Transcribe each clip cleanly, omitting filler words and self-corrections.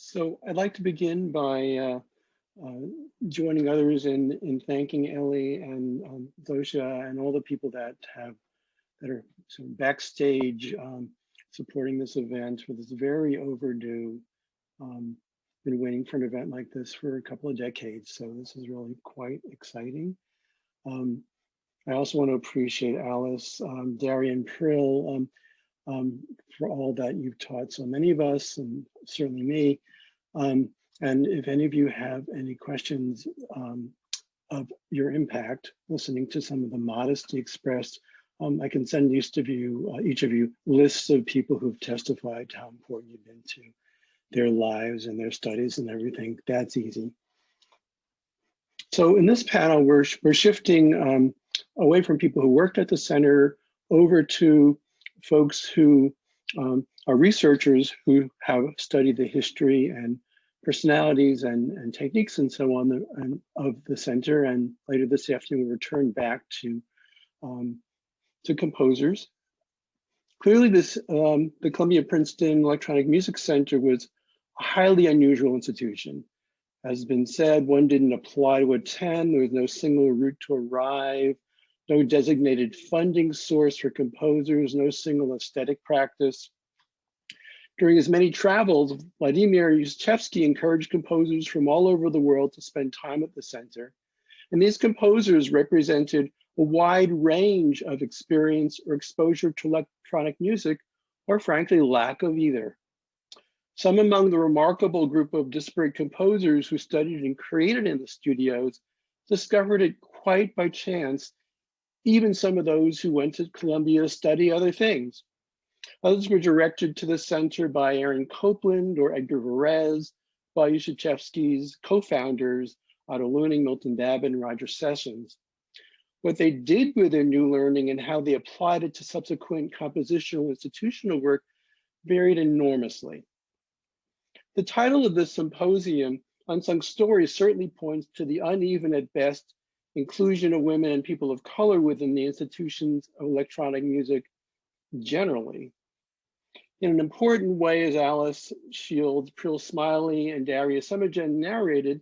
So I'd like to begin by joining others in thanking Ellie and Dosha and all the people that are sort of backstage supporting this event for this very overdue. Been waiting for an event like this for a couple of decades, so this is really quite exciting. I also want to appreciate Alice, Darian Prill, for all that you've taught so many of us, and certainly me. And if any of you have any questions of your impact, listening to some of the modesty expressed, I can send each of you lists of people who've testified to how important you've been to their lives and their studies and everything. That's easy. So in this panel, we're shifting away from people who worked at the center over to folks who are researchers who have studied the history and personalities and techniques and so on of the center. And later this afternoon, we return back to composers. Clearly, the Columbia-Princeton Electronic Music Center was a highly unusual institution. As has been said, one didn't apply to attend. There was no single route to arrive, no designated funding source for composers, no single aesthetic practice. During his many travels, Vladimir Yushchevsky encouraged composers from all over the world to spend time at the center. And these composers represented a wide range of experience or exposure to electronic music, or frankly, lack of either. Some among the remarkable group of disparate composers who studied and created in the studios discovered it quite by chance, even some of those who went to Columbia to study other things. Others were directed to the center by Aaron Copeland or Edgar Varese, by Yushchevsky's co-founders, Otto Luning, Milton Babbitt, and Roger Sessions. What they did with their new learning and how they applied it to subsequent compositional institutional work varied enormously. The title of this symposium, Unsung Stories, certainly points to the uneven at best inclusion of women and people of color within the institutions of electronic music generally. In an important way, as Alice Shields, Prill Smiley, and Darius Summergen narrated,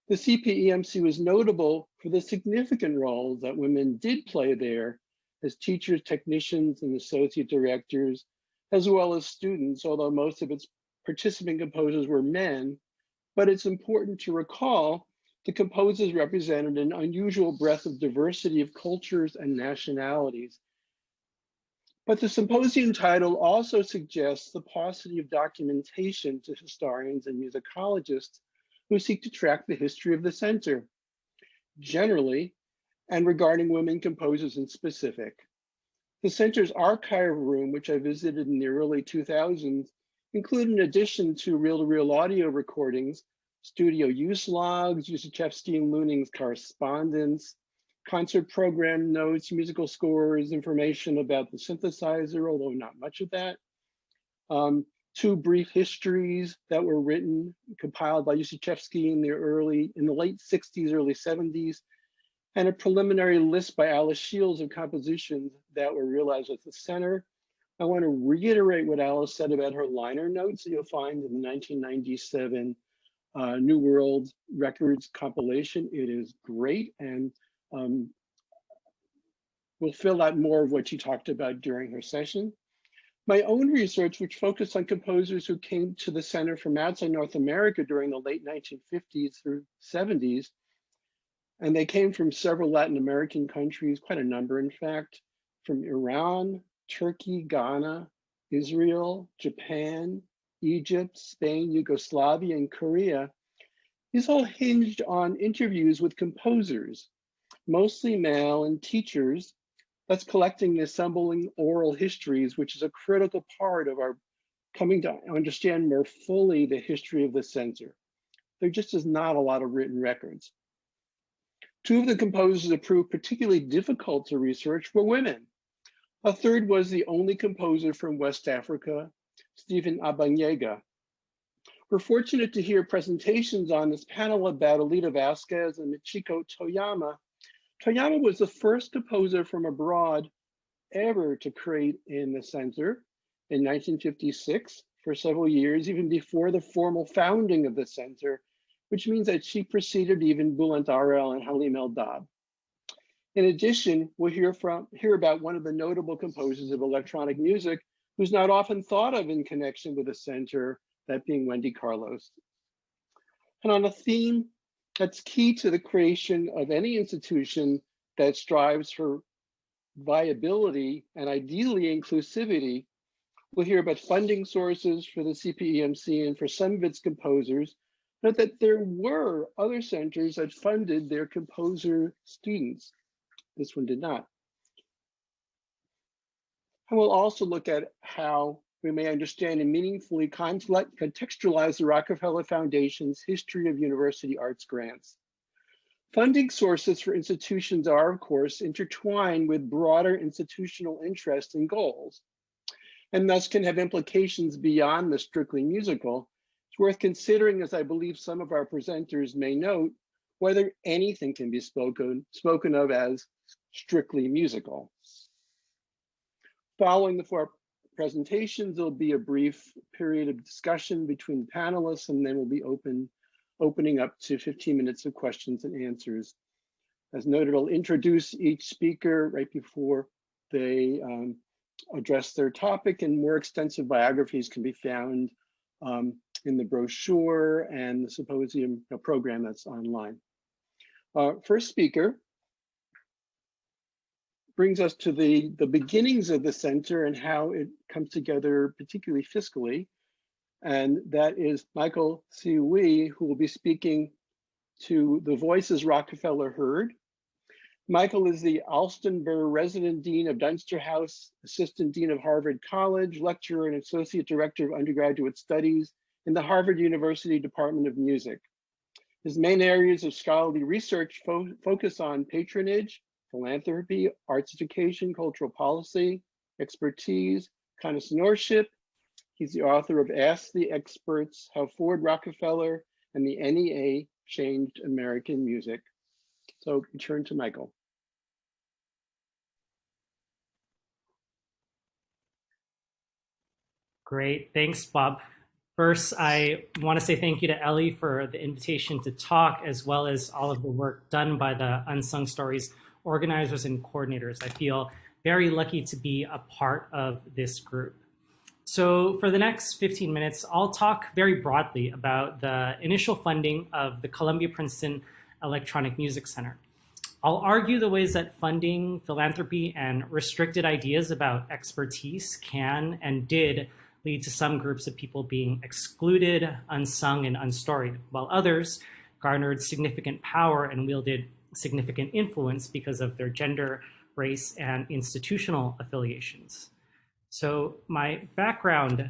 the CPEMC was notable for the significant roles that women did play there as teachers, technicians, and associate directors, as well as students, although most of its participant composers were men. But it's important to recall the composers represented an unusual breadth of diversity of cultures and nationalities. But the symposium title also suggests the paucity of documentation to historians and musicologists who seek to track the history of the center, generally, and regarding women composers in specific. The center's archive room, which I visited in the early 2000s, included, in addition to reel-to-reel audio recordings, studio use logs, Yushchevsky and Luning's correspondence, concert program notes, musical scores, information about the synthesizer, although not much of that. Two brief histories that were written, compiled by Yushchevsky in the late 60s, early 70s, and a preliminary list by Alice Shields of compositions that were realized at the center. I want to reiterate what Alice said about her liner notes that you'll find in the 1997 New World Records compilation. It is great, and we'll fill out more of what she talked about during her session. My own research, which focused on composers who came to the center from outside North America during the late 1950s through 70s, and they came from several Latin American countries, quite a number in fact, from Iran, Turkey, Ghana, Israel, Japan, Egypt, Spain, Yugoslavia, and Korea. These all hinged on interviews with composers, mostly male, and teachers. That's collecting and assembling oral histories, which is a critical part of our coming to understand more fully the history of the center. There just is not a lot of written records. Two of the composers that proved particularly difficult to research were women. A third was the only composer from West Africa, Stephen Abanyega. We're fortunate to hear presentations on this panel about Elita Vasquez and Michiko Toyama. Toyama was the first composer from abroad ever to create in the center in 1956 for several years, even before the formal founding of the center, which means that she preceded even Bülent Arel and Halim El-Dab. In addition, we'll hear about one of the notable composers of electronic music who's not often thought of in connection with the center, that being Wendy Carlos. And on a theme that's key to the creation of any institution that strives for viability and ideally inclusivity, we'll hear about funding sources for the CPEMC and for some of its composers, but that there were other centers that funded their composer students. This one did not. And we'll also look at how we may understand and meaningfully contextualize the Rockefeller Foundation's history of university arts grants. Funding sources for institutions are, of course, intertwined with broader institutional interests and goals, and thus can have implications beyond the strictly musical. It's worth considering, as I believe some of our presenters may note, whether anything can be spoken of as strictly musical. Following the four presentations, there'll be a brief period of discussion between the panelists, and then we'll be opening up to 15 minutes of questions and answers. As noted, I'll introduce each speaker right before they address their topic, and more extensive biographies can be found in the brochure and the symposium program that's online. First speaker brings us to the beginnings of the center and how it comes together, particularly fiscally. And that is Michael Siwi, who will be speaking to The Voices Rockefeller Heard. Michael is the Alston Burr Resident Dean of Dunster House, Assistant Dean of Harvard College, lecturer and Associate Director of Undergraduate Studies in the Harvard University Department of Music. His main areas of scholarly research focus on patronage, philanthropy, arts education, cultural policy, expertise, connoisseurship. He's the author of Ask the Experts, How Ford Rockefeller and the NEA Changed American Music. So we turn to Michael. Great, thanks, Bob. First, I want to say thank you to Ellie for the invitation to talk, as well as all of the work done by the Unsung Stories organizers and coordinators. I feel very lucky to be a part of this group. So for the next 15 minutes, I'll talk very broadly about the initial funding of the Columbia-Princeton Electronic Music Center. I'll argue the ways that funding, philanthropy, and restricted ideas about expertise can and did lead to some groups of people being excluded, unsung, and unstoried, while others garnered significant power and wielded significant influence because of their gender, race, and institutional affiliations. So my background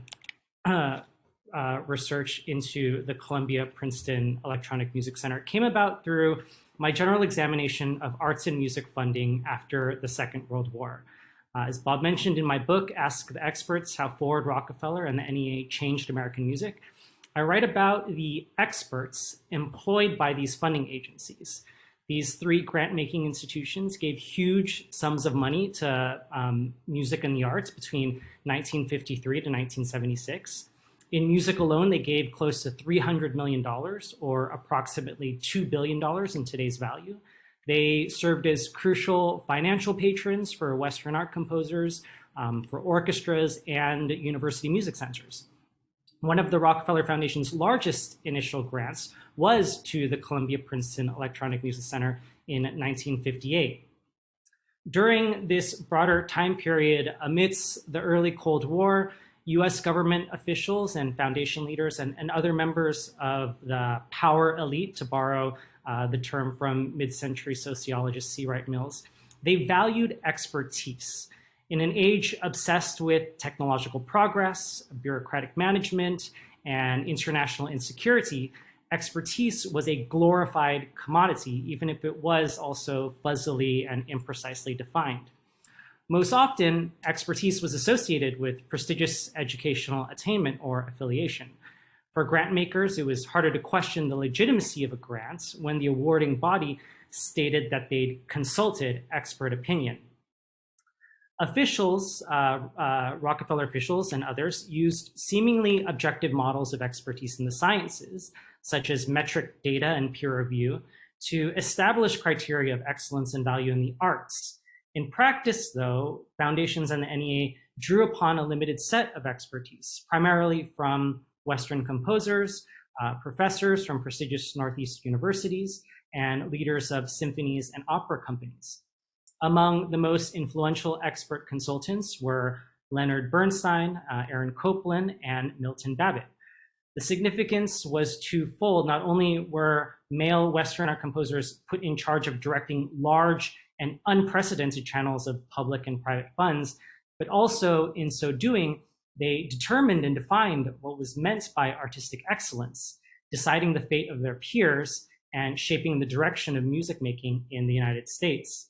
research into the Columbia-Princeton Electronic Music Center came about through my general examination of arts and music funding after the Second World War. As Bob mentioned in my book, Ask the Experts, How Ford, Rockefeller, and the NEA Changed American Music, I write about the experts employed by these funding agencies. These three grant-making institutions gave huge sums of money to music and the arts between 1953 to 1976. In music alone, they gave close to $300 million, or approximately $2 billion in today's value. They served as crucial financial patrons for Western art composers, for orchestras, and university music centers. One of the Rockefeller Foundation's largest initial grants was to the Columbia-Princeton Electronic Music Center in 1958. During this broader time period, amidst the early Cold War, US government officials and foundation leaders and other members of the power elite, to borrow the term from mid-century sociologist C. Wright Mills, they valued expertise. In an age obsessed with technological progress, bureaucratic management, and international insecurity, expertise was a glorified commodity, even if it was also fuzzily and imprecisely defined. Most often, expertise was associated with prestigious educational attainment or affiliation. For grant makers, it was harder to question the legitimacy of a grant when the awarding body stated that they'd consulted expert opinion. Rockefeller officials and others used seemingly objective models of expertise in the sciences, such as metric data and peer review, to establish criteria of excellence and value in the arts. In practice, though, foundations and the NEA drew upon a limited set of expertise, primarily from Western composers, professors from prestigious Northeast universities, and leaders of symphonies and opera companies. Among the most influential expert consultants were Leonard Bernstein, Aaron Copland, and Milton Babbitt. The significance was twofold. Not only were male Western art composers put in charge of directing large and unprecedented channels of public and private funds, but also in so doing, they determined and defined what was meant by artistic excellence, deciding the fate of their peers and shaping the direction of music making in the United States.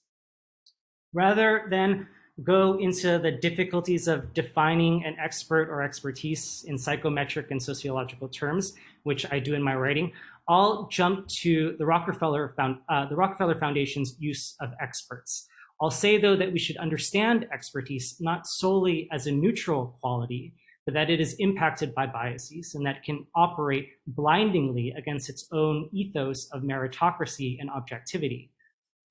Rather than go into the difficulties of defining an expert or expertise in psychometric and sociological terms, which I do in my writing, I'll jump to the Rockefeller Foundation's use of experts. I'll say, though, that we should understand expertise not solely as a neutral quality, but that it is impacted by biases and that can operate blindingly against its own ethos of meritocracy and objectivity.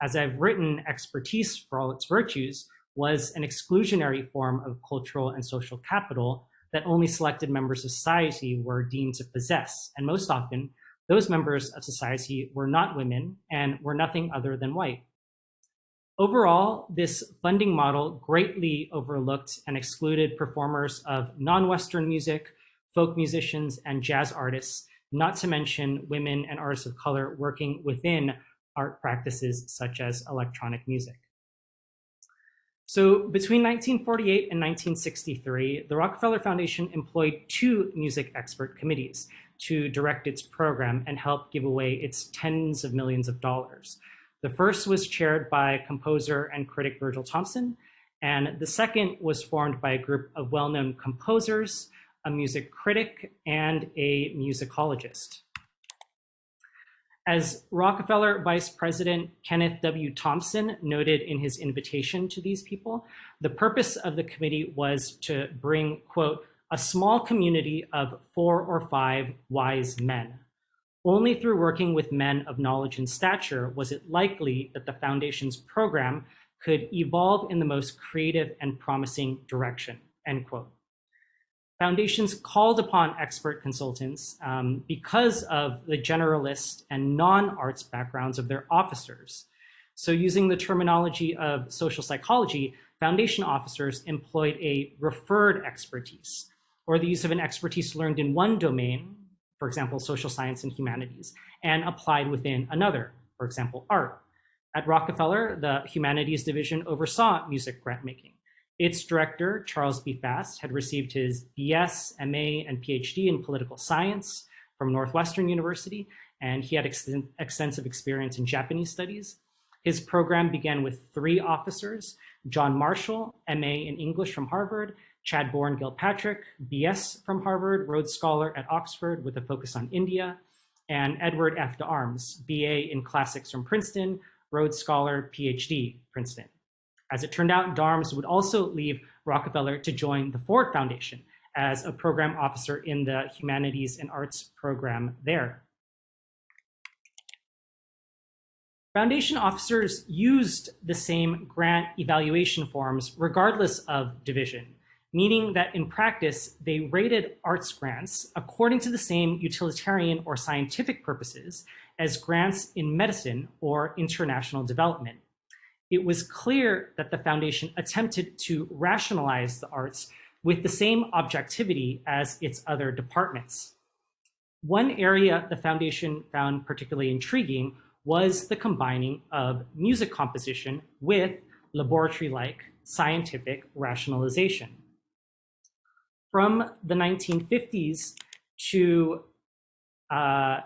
As I've written, expertise, for all its virtues, was an exclusionary form of cultural and social capital that only selected members of society were deemed to possess. And most often, those members of society were not women and were nothing other than white. Overall, this funding model greatly overlooked and excluded performers of non-Western music, folk musicians, and jazz artists, not to mention women and artists of color working within art practices such as electronic music. So between 1948 and 1963, the Rockefeller Foundation employed 2 music expert committees to direct its program and help give away its tens of millions of dollars. The first was chaired by composer and critic Virgil Thompson, and the second was formed by a group of well-known composers, a music critic, and a musicologist. As Rockefeller Vice President Kenneth W. Thompson noted in his invitation to these people, the purpose of the committee was to bring, quote, a small community of 4 or 5 wise men. Only through working with men of knowledge and stature was it likely that the Foundation's program could evolve in the most creative and promising direction, end quote. Foundations called upon expert consultants because of the generalist and non-arts backgrounds of their officers. So using the terminology of social psychology, Foundation officers employed a referred expertise, or the use of an expertise learned in one domain, for example, social science and humanities, and applied within another, for example, art. At Rockefeller, the humanities division oversaw music grant making. Its director, Charles B. Fast, had received his BS, MA, and PhD in political science from Northwestern University, and he had extensive experience in Japanese studies. His program began with 3 officers: John Marshall, MA in English from Harvard, Chad Bourne Gilpatrick, BS from Harvard, Rhodes Scholar at Oxford with a focus on India, and Edward F. d'Armes, BA in Classics from Princeton, Rhodes Scholar, PhD, Princeton. As it turned out, d'Armes would also leave Rockefeller to join the Ford Foundation as a program officer in the Humanities and Arts program there. Foundation officers used the same grant evaluation forms regardless of division, meaning that in practice, they rated arts grants according to the same utilitarian or scientific purposes as grants in medicine or international development. It was clear that the Foundation attempted to rationalize the arts with the same objectivity as its other departments. One area the Foundation found particularly intriguing was the combining of music composition with laboratory-like scientific rationalization. From the 1950s to the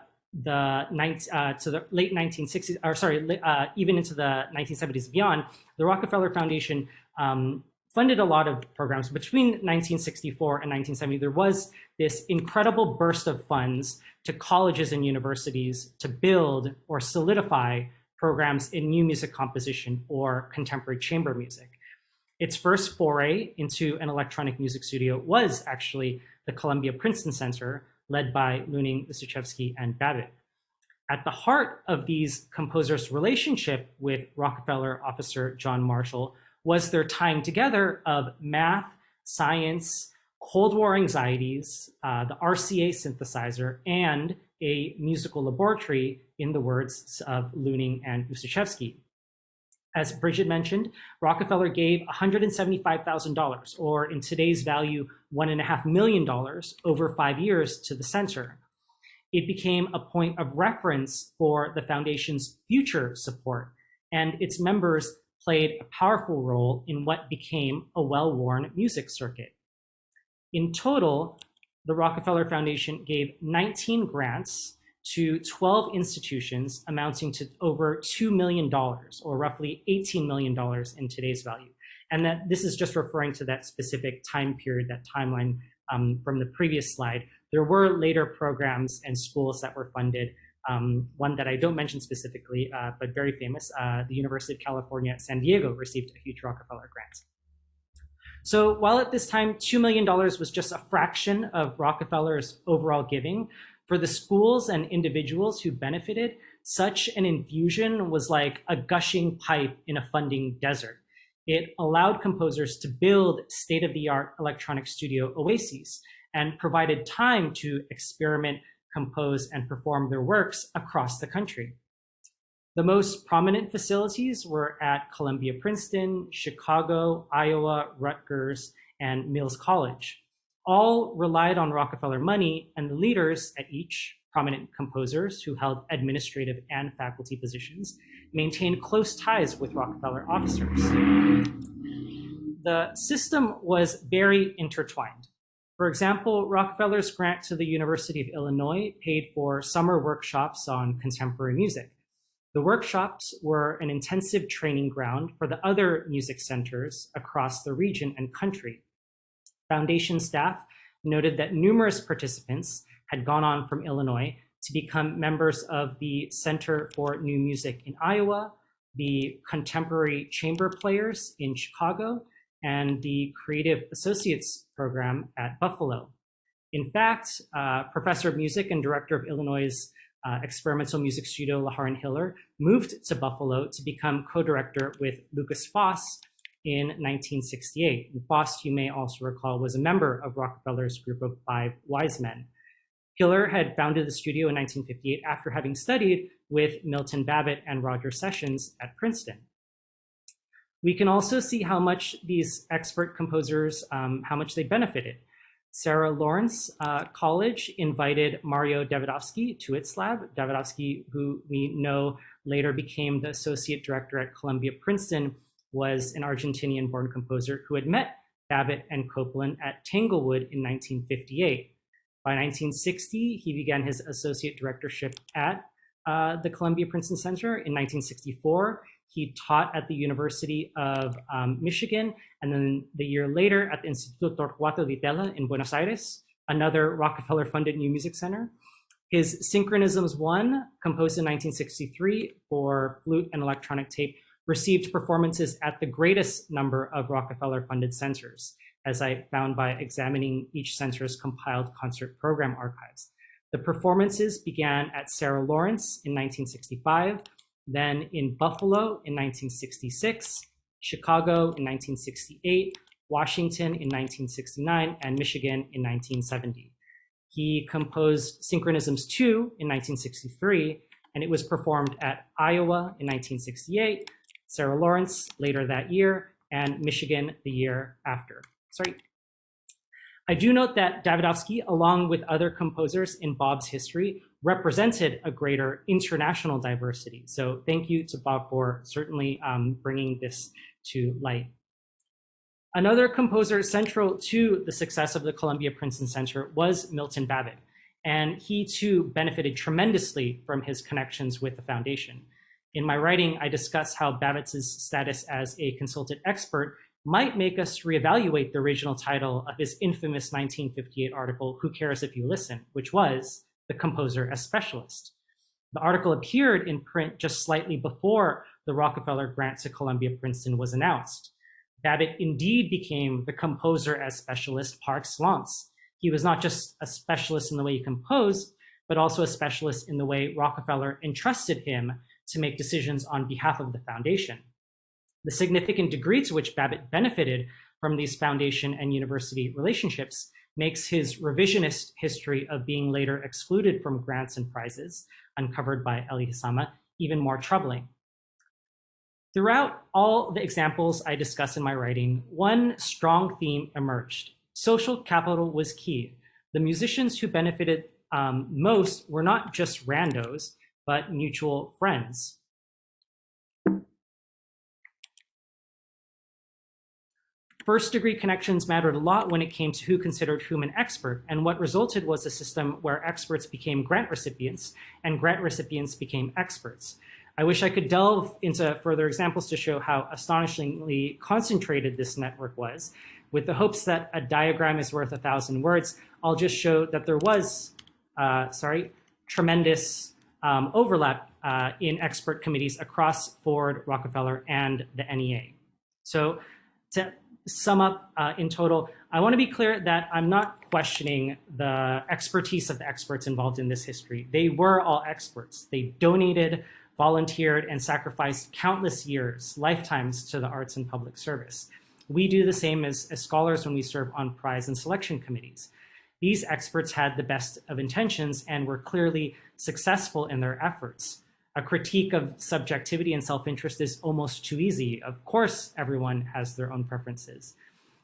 late 1960s, or sorry, even into the 1970s and beyond, the Rockefeller Foundation funded a lot of programs. Between 1964 and 1970, there was this incredible burst of funds to colleges and universities to build or solidify programs in new music composition or contemporary chamber music. Its first foray into an electronic music studio was actually the Columbia-Princeton Center, led by Luning, Usuchevsky, and Babbitt. At the heart of these composers' relationship with Rockefeller officer John Marshall was their tying together of math, science, Cold War anxieties, the RCA synthesizer, and a musical laboratory, in the words of Luning and Usuchevsky. As Bridget mentioned, Rockefeller gave $175,000, or in today's value, $1.5 million over 5 years to the center. It became a point of reference for the foundation's future support, and its members played a powerful role in what became a well-worn music circuit. In total, the Rockefeller Foundation gave 19 grants to 12 institutions amounting to over $2 million, or roughly $18 million in today's value. And that this is just referring to that specific time period, that timeline from the previous slide. There were later programs and schools that were funded. One that I don't mention specifically, but very famous, the University of California at San Diego received a huge Rockefeller grant. So while at this time, $2 million was just a fraction of Rockefeller's overall giving, for the schools and individuals who benefited, such an infusion was like a gushing pipe in a funding desert. It allowed composers to build state-of-the-art electronic studio oases and provided time to experiment, compose, and perform their works across the country. The most prominent facilities were at Columbia-Princeton, Chicago, Iowa, Rutgers, and Mills College. All relied on Rockefeller money, and the leaders at each, prominent composers who held administrative and faculty positions, maintained close ties with Rockefeller officers. The system was very intertwined. For example, Rockefeller's grant to the University of Illinois paid for summer workshops on contemporary music. The workshops were an intensive training ground for the other music centers across the region and country. Foundation staff noted that numerous participants had gone on from Illinois to become members of the Center for New Music in Iowa, the Contemporary Chamber Players in Chicago, and the Creative Associates program at Buffalo. In fact, Professor of Music and Director of Illinois' experimental music studio, Laharan Hiller, moved to Buffalo to become co-director with Lucas Foss in 1968. And Foss, you may also recall, was a member of Rockefeller's group of 5 wise men. Hiller had founded the studio in 1958 after having studied with Milton Babbitt and Roger Sessions at Princeton. We can also see how much these expert composers, how much they benefited. Sarah Lawrence College invited Mario Davidovsky to its lab. Davidovsky, who we know later became the associate director at Columbia-Princeton, was an Argentinian-born composer who had met Babbitt and Copeland at Tanglewood in 1958. By 1960, he began his associate directorship at the Columbia-Princeton Center. In 1964, he taught at the University of Michigan, and then the year later at the Instituto Torcuato Di Tella in Buenos Aires, another Rockefeller-funded new music center. His Synchronisms 1, composed in 1963 for flute and electronic tape, received performances at the greatest number of Rockefeller-funded centers, as I found by examining each center's compiled concert program archives. The performances began at Sarah Lawrence in 1965, then in Buffalo in 1966, Chicago in 1968, Washington in 1969, and Michigan in 1970. He composed Synchronisms 2 in 1963, and it was performed at Iowa in 1968, Sarah Lawrence later that year, and Michigan the year after. I do note that Davidovsky, along with other composers in Bob's history, represented a greater international diversity. So thank you to Bob for certainly bringing this to light. Another composer central to the success of the Columbia-Princeton Center was Milton Babbitt, and he too benefited tremendously from his connections with the foundation. In my writing, I discuss how Babbitt's status as a consulted expert might make us reevaluate the original title of his infamous 1958 article, Who Cares If You Listen, which was The Composer as Specialist. The article appeared in print just slightly before the Rockefeller grant to Columbia-Princeton was announced. Babbitt indeed became the composer as specialist par excellence. He was not just a specialist in the way he composed, but also a specialist in the way Rockefeller entrusted him to make decisions on behalf of the foundation. The significant degree to which Babbitt benefited from these foundation and university relationships makes his revisionist history of being later excluded from grants and prizes, uncovered by Elita Vasquez, even more troubling. Throughout all the examples I discuss in my writing, one strong theme emerged. Social capital was key. The musicians who benefited most were not just randos, but mutual friends. First-degree connections mattered a lot when it came to who considered whom an expert, and what resulted was a system where experts became grant recipients, and grant recipients became experts. I wish I could delve into further examples to show how astonishingly concentrated this network was. With the hopes that a diagram is worth 1,000 words, I'll just show that there was, tremendous overlap in expert committees across Ford, Rockefeller, and the NEA. So to sum up in total, I want to be clear that I'm not questioning the expertise of the experts involved in this history. They were all experts. They donated, volunteered, and sacrificed countless years, lifetimes to the arts and public service. We do the same as scholars when we serve on prize and selection committees. These experts had the best of intentions and were clearly successful in their efforts. A critique of subjectivity and self-interest is almost too easy. Of course, everyone has their own preferences.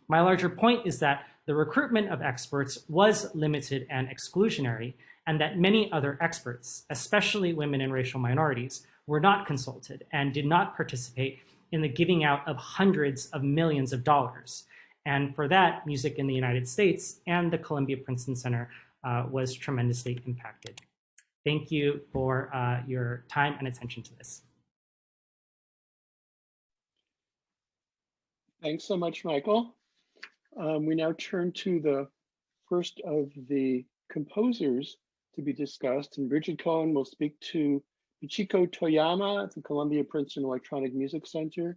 My larger point is that the recruitment of experts was limited and exclusionary, and that many other experts, especially women and racial minorities, were not consulted and did not participate in the giving out of hundreds of millions of dollars. And for that, music in the United States and the Columbia-Princeton Center was tremendously impacted. Thank you for your time and attention to this. Thanks so much, Michael. We now turn to the first of the composers to be discussed, and Bridget Cohen will speak to Michiko Toyama at the Columbia-Princeton Electronic Music Center.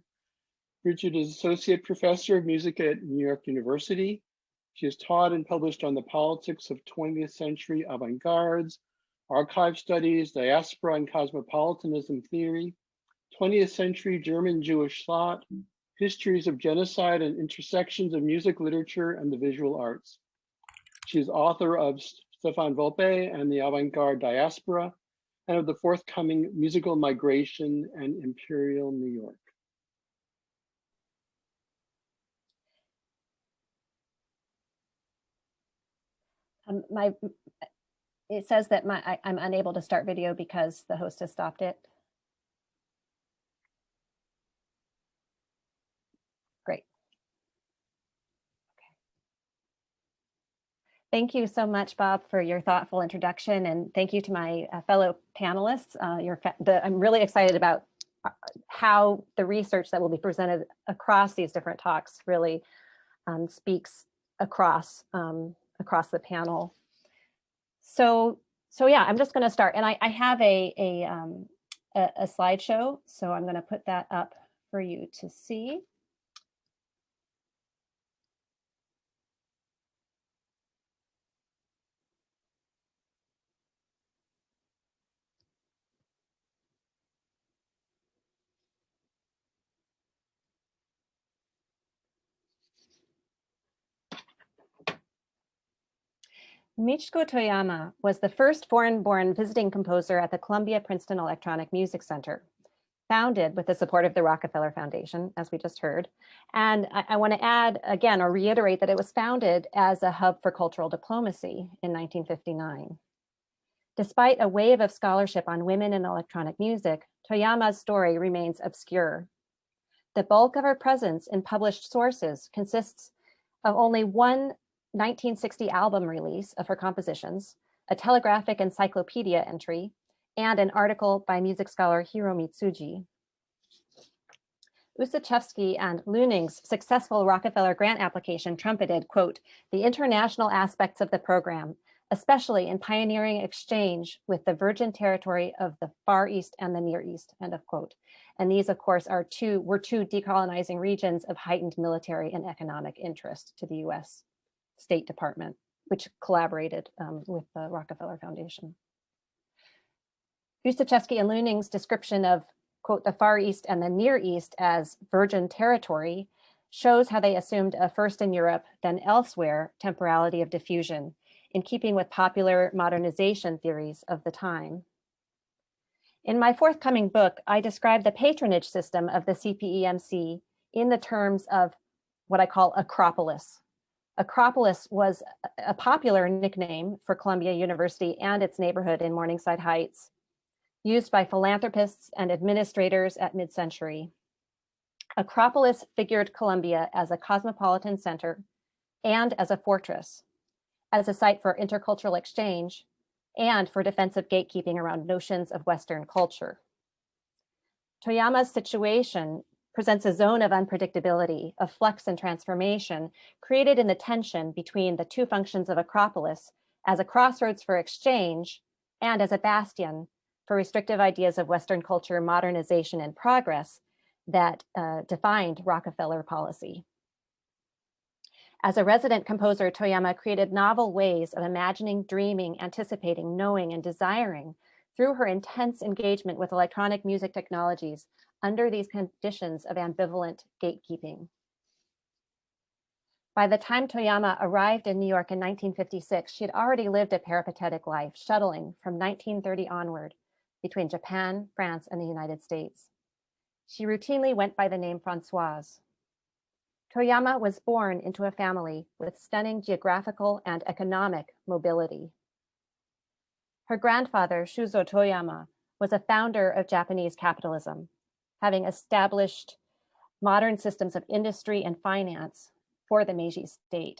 Bridget is Associate Professor of Music at New York University. She has taught and published on the politics of 20th century avant-gardes, archive studies, diaspora and cosmopolitanism theory, 20th century German Jewish thought, histories of genocide and intersections of music, literature, and the visual arts. She is author of Stefan Volpe and the Avant-Garde Diaspora, and of the forthcoming Musical Migration and Imperial New York. It says that I'm unable to start video because the host has stopped it. Great. Okay. Thank you so much, Bob, for your thoughtful introduction, and thank you to my fellow panelists. I'm really excited about how the research that will be presented across these different talks really speaks across the panel. So yeah, I'm just going to start, and I have a slideshow, so I'm going to put that up for you to see. Michiko Toyama was the first foreign-born visiting composer at the Columbia-Princeton Electronic Music Center, founded with the support of the Rockefeller Foundation, as we just heard. And I want to add again, or reiterate, that it was founded as a hub for cultural diplomacy in 1959. Despite a wave of scholarship on women in electronic music, Toyama's story remains obscure. The bulk of her presence in published sources consists of only one 1960 album release of her compositions, a telegraphic encyclopedia entry, and an article by music scholar Hiro Mitsuji. Usachevsky and Luning's successful Rockefeller grant application trumpeted, quote, the international aspects of the program, especially in pioneering exchange with the virgin territory of the Far East and the Near East, end of quote. And these, of course, were two decolonizing regions of heightened military and economic interest to the US State Department, which collaborated with the Rockefeller Foundation. Gustachevsky and Luning's description of, quote, the Far East and the Near East as virgin territory shows how they assumed a first in Europe, then elsewhere temporality of diffusion, in keeping with popular modernization theories of the time. In my forthcoming book, I describe the patronage system of the CPEMC in the terms of what I call Acropolis. Acropolis was a popular nickname for Columbia University and its neighborhood in Morningside Heights, used by philanthropists and administrators at mid-century. Acropolis figured Columbia as a cosmopolitan center and as a fortress, as a site for intercultural exchange and for defensive gatekeeping around notions of Western culture. Toyama's situation presents a zone of unpredictability, of flux and transformation, created in the tension between the two functions of Acropolis as a crossroads for exchange and as a bastion for restrictive ideas of Western culture, modernization, and progress that defined Rockefeller policy. As a resident composer, Toyama created novel ways of imagining, dreaming, anticipating, knowing, and desiring through her intense engagement with electronic music technologies under these conditions of ambivalent gatekeeping. By the time Toyama arrived in New York in 1956, she had already lived a peripatetic life, shuttling from 1930 onward between Japan, France, and the United States. She routinely went by the name Françoise. Toyama was born into a family with stunning geographical and economic mobility. Her grandfather, Shuzo Toyama, was a founder of Japanese capitalism, having established modern systems of industry and finance for the Meiji state.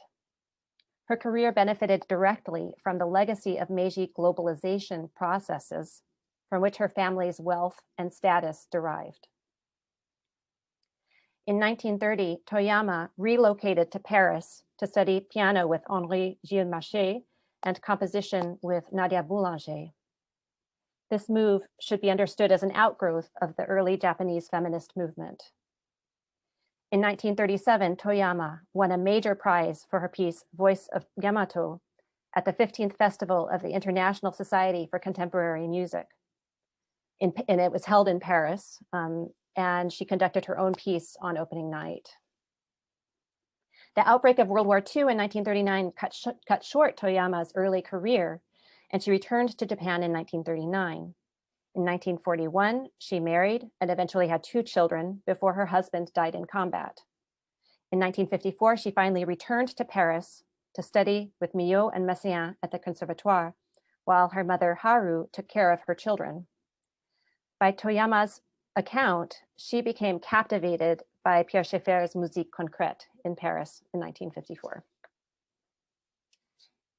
Her career benefited directly from the legacy of Meiji globalization processes from which her family's wealth and status derived. In 1930, Toyama relocated to Paris to study piano with Henri Gilles-Machet and composition with Nadia Boulanger. This move should be understood as an outgrowth of the early Japanese feminist movement. In 1937, Toyama won a major prize for her piece, Voice of Yamato, at the 15th Festival of the International Society for Contemporary Music. And it was held in Paris, and she conducted her own piece on opening night. The outbreak of World War II in 1939 cut short Toyama's early career, and she returned to Japan in 1939. In 1941, she married and eventually had 2 children before her husband died in combat. In 1954, she finally returned to Paris to study with Millot and Messiaen at the Conservatoire, while her mother Haru took care of her children. By Toyama's account, she became captivated by Pierre Schaeffer's Musique Concrète in Paris in 1954.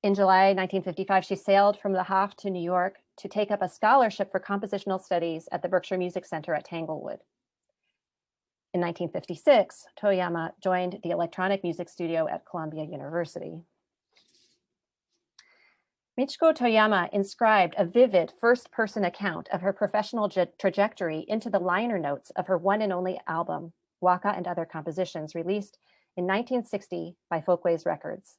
In July 1955, she sailed from Le Havre to New York to take up a scholarship for compositional studies at the Berkshire Music Center at Tanglewood. In 1956, Toyama joined the electronic music studio at Columbia University. Michiko Toyama inscribed a vivid first-person account of her professional trajectory into the liner notes of her one and only album, Waka and Other Compositions, released in 1960 by Folkways Records.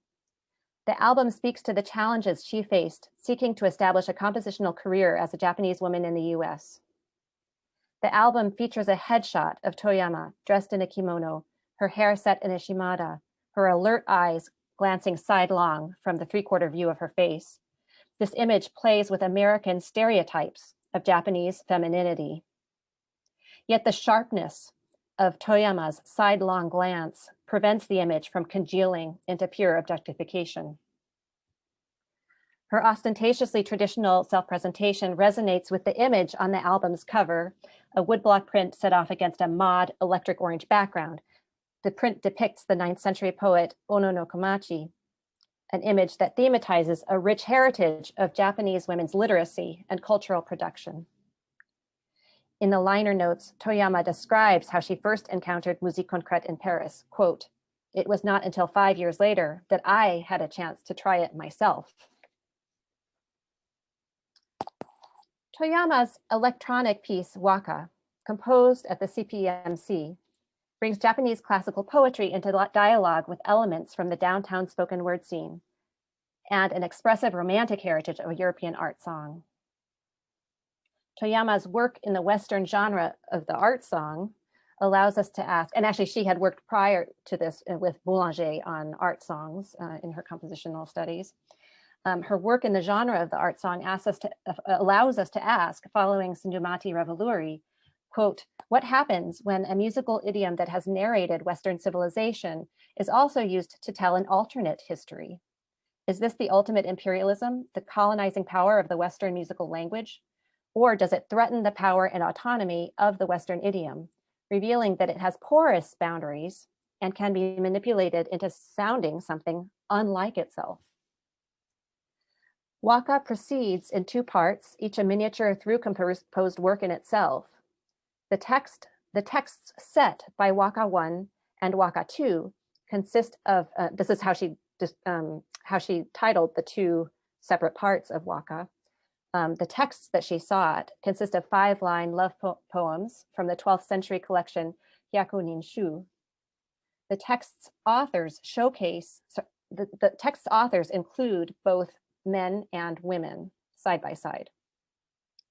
The album speaks to the challenges she faced seeking to establish a compositional career as a Japanese woman in the US. The album features a headshot of Toyama dressed in a kimono, her hair set in a shimada, her alert eyes glancing sidelong from the 3/4 view of her face. This image plays with American stereotypes of Japanese femininity. Yet the sharpness of Toyama's sidelong glance prevents the image from congealing into pure objectification. Her ostentatiously traditional self-presentation resonates with the image on the album's cover, a woodblock print set off against a mauve electric orange background. The print depicts the 9th century poet Ono no Komachi, an image that thematizes a rich heritage of Japanese women's literacy and cultural production. In the liner notes, Toyama describes how she first encountered Musique Concrète in Paris. Quote, "It was not until 5 years later that I had a chance to try it myself." Toyama's electronic piece, Waka, composed at the CPEMC, brings Japanese classical poetry into dialogue with elements from the downtown spoken word scene and an expressive romantic heritage of European art song. Toyama's work in the Western genre of the art song allows us to ask, and actually she had worked prior to this with Boulanger on art songs in her compositional studies. Her work in the genre of the art song allows us to ask, following Sindhumati Revoluri, quote, what happens when a musical idiom that has narrated Western civilization is also used to tell an alternate history? Is this the ultimate imperialism, the colonizing power of the Western musical language? Or does it threaten the power and autonomy of the Western idiom, revealing that it has porous boundaries and can be manipulated into sounding something unlike itself? Waka proceeds in two parts, each a miniature through composed work in itself. The texts set by Waka 1 and Waka 2 consist of, this is how she titled the two separate parts of Waka. The texts that she sought consist of 5-line love poems from the 12th century collection Hyakunin Shu. The text's authors the text's authors include both men and women side by side.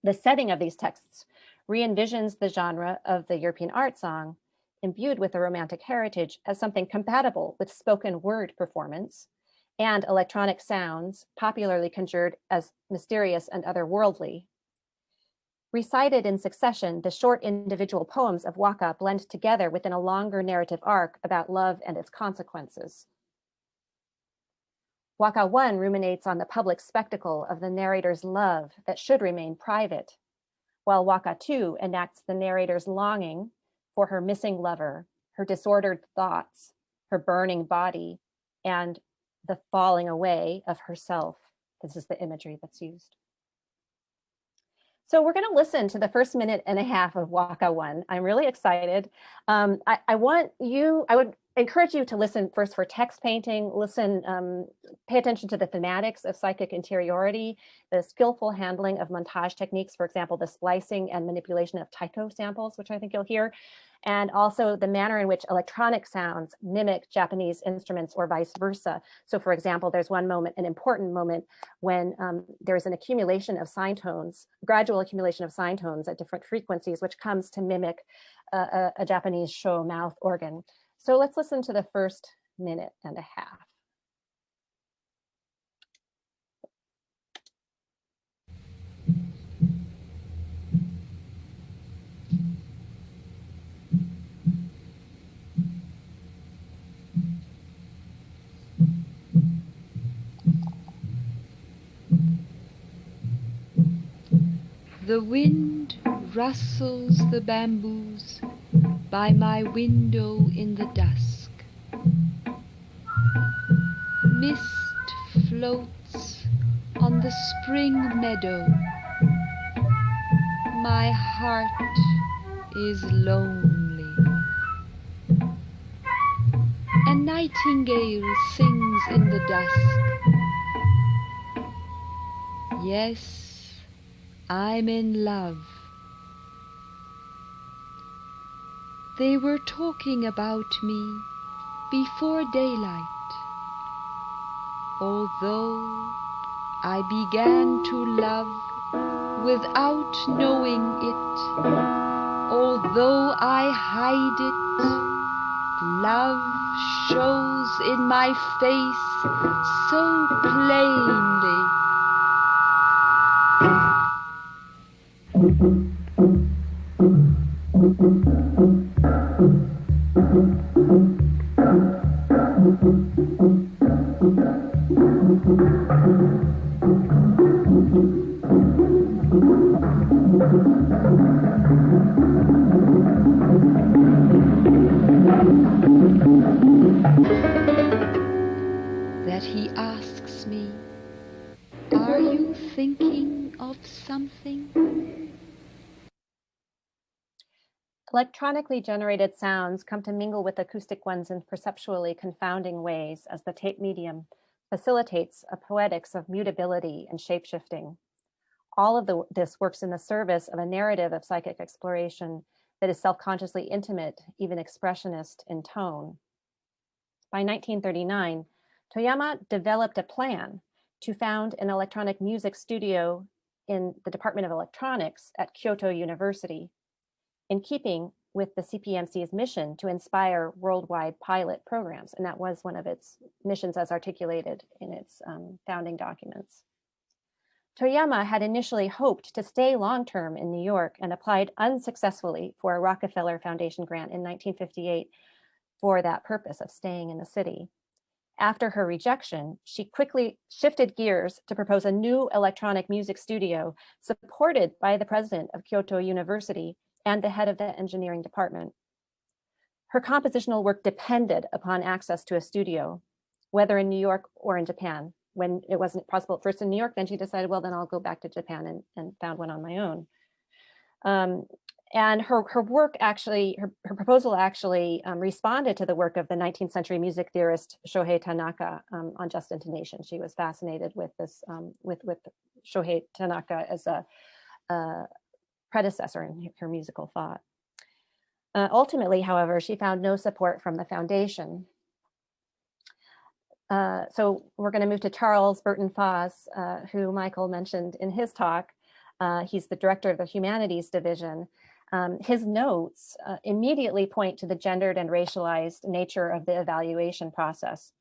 The setting of these texts re-envisions the genre of the European art song, imbued with a romantic heritage, as something compatible with spoken word performance and electronic sounds, popularly conjured as mysterious and otherworldly. Recited in succession, the short individual poems of Waka blend together within a longer narrative arc about love and its consequences. Waka 1 ruminates on the public spectacle of the narrator's love that should remain private, while Waka 2 enacts the narrator's longing for her missing lover, her disordered thoughts, her burning body, and the falling away of herself. This is the imagery that's used. So we're going to listen to the first minute and a half of Waka 1. I'm really excited. I would encourage you to listen first for text painting, pay attention to the thematics of psychic interiority, the skillful handling of montage techniques, for example, the splicing and manipulation of taiko samples, which I think you'll hear, and also the manner in which electronic sounds mimic Japanese instruments or vice versa. So for example, there's one moment, an important moment, when there's an accumulation of sine tones, gradual accumulation of sine tones at different frequencies, which comes to mimic a Japanese sho mouth organ. So let's listen to the first minute and a half. The wind rustles the bamboos by my window in the dusk. Mist floats on the spring meadow. My heart is lonely. A nightingale sings in the dusk. Yes, I'm in love. They were talking about me before daylight. Although I began to love without knowing it, although I hide it, love shows in my face so plainly. That he asks me, "Are you thinking of something?" Electronically generated sounds come to mingle with acoustic ones in perceptually confounding ways as the tape medium facilitates a poetics of mutability and shapeshifting. all of this works in the service of a narrative of psychic exploration that is self-consciously intimate, even expressionist in tone. By 1939, Toyama developed a plan to found an electronic music studio in the Department of Electronics at Kyoto University, in keeping with the CPEMC's mission to inspire worldwide pilot programs. And that was one of its missions as articulated in its founding documents. Toyama had initially hoped to stay long-term in New York and applied unsuccessfully for a Rockefeller Foundation grant in 1958 for that purpose of staying in the city. After her rejection, she quickly shifted gears to propose a new electronic music studio supported by the president of Kyoto University and the head of the engineering department. Her compositional work depended upon access to a studio, whether in New York or in Japan. When it wasn't possible at first in New York, then she decided, well, then I'll go back to Japan and found one on my own. And her work actually, her proposal actually responded to the work of the 19th century music theorist Shohei Tanaka on just intonation. She was fascinated with this, with Shohei Tanaka as a predecessor in her musical thought. Ultimately, however, she found no support from the foundation. So we're going to move to Charles Burton Foss, who Michael mentioned in his talk. He's the director of the Humanities Division. His notes immediately point to the gendered and racialized nature of the evaluation process.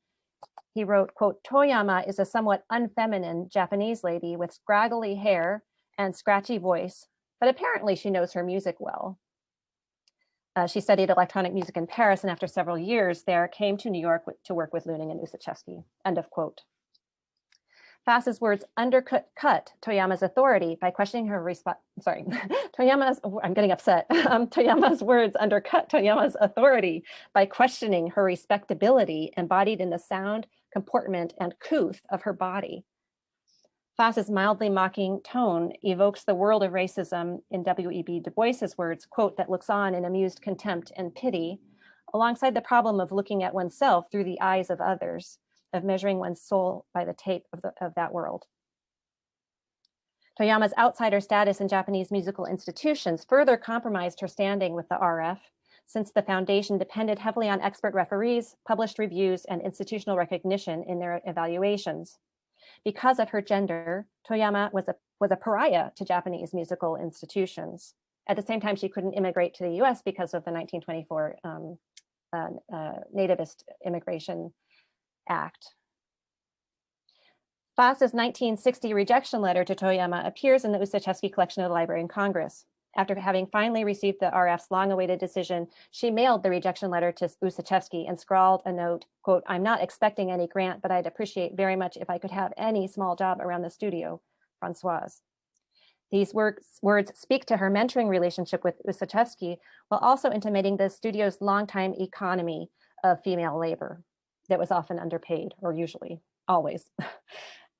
He wrote, quote, "Toyama is a somewhat unfeminine Japanese lady with scraggly hair and scratchy voice, but apparently she knows her music well. She studied electronic music in Paris, and after several years there, came to New York to work with Luning and Ussachevsky," end of quote. Fass's words undercut Toyama's authority by questioning her I'm getting upset. Toyama's words undercut Toyama's authority by questioning her respectability embodied in the sound, comportment, and couth of her body. Fass's mildly mocking tone evokes the world of racism in W.E.B. Du Bois's words, quote, "that looks on in amused contempt and pity," alongside the problem of looking at oneself through the eyes of others, of measuring one's soul by the tape of that world. Toyama's outsider status in Japanese musical institutions further compromised her standing with the RF, since the foundation depended heavily on expert referees, published reviews, and institutional recognition in their evaluations. Because of her gender, Toyama was a pariah to Japanese musical institutions. At the same time, she couldn't immigrate to the US because of the 1924 Nativist Immigration Act. Fass's 1960 rejection letter to Toyama appears in the Ussachevsky collection of the Library in Congress. After having finally received the RF's long-awaited decision, she mailed the rejection letter to Ussachevsky and scrawled a note, quote, "I'm not expecting any grant, but I'd appreciate very much if I could have any small job around the studio, Françoise." These words speak to her mentoring relationship with Ussachevsky, while also intimating the studio's longtime economy of female labor that was often underpaid, or usually, always.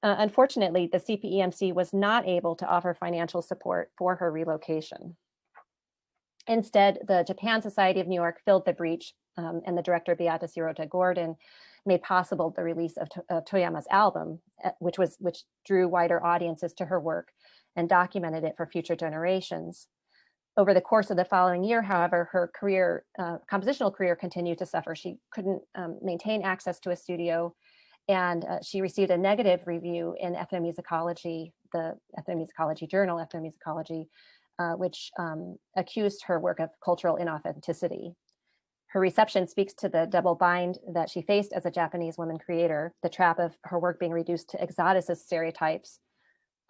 Unfortunately, the CPEMC was not able to offer financial support for her relocation. Instead, the Japan Society of New York filled the breach, and the director, Beata Sirota Gordon, made possible the release of Toyama's album, which drew wider audiences to her work and documented it for future generations. Over the course of the following year, however, her compositional career continued to suffer. She couldn't maintain access to a studio, and she received a negative review in Ethnomusicology, the Ethnomusicology journal, Ethnomusicology, which accused her work of cultural inauthenticity. Her reception speaks to the double bind that she faced as a Japanese woman creator, the trap of her work being reduced to exoticist stereotypes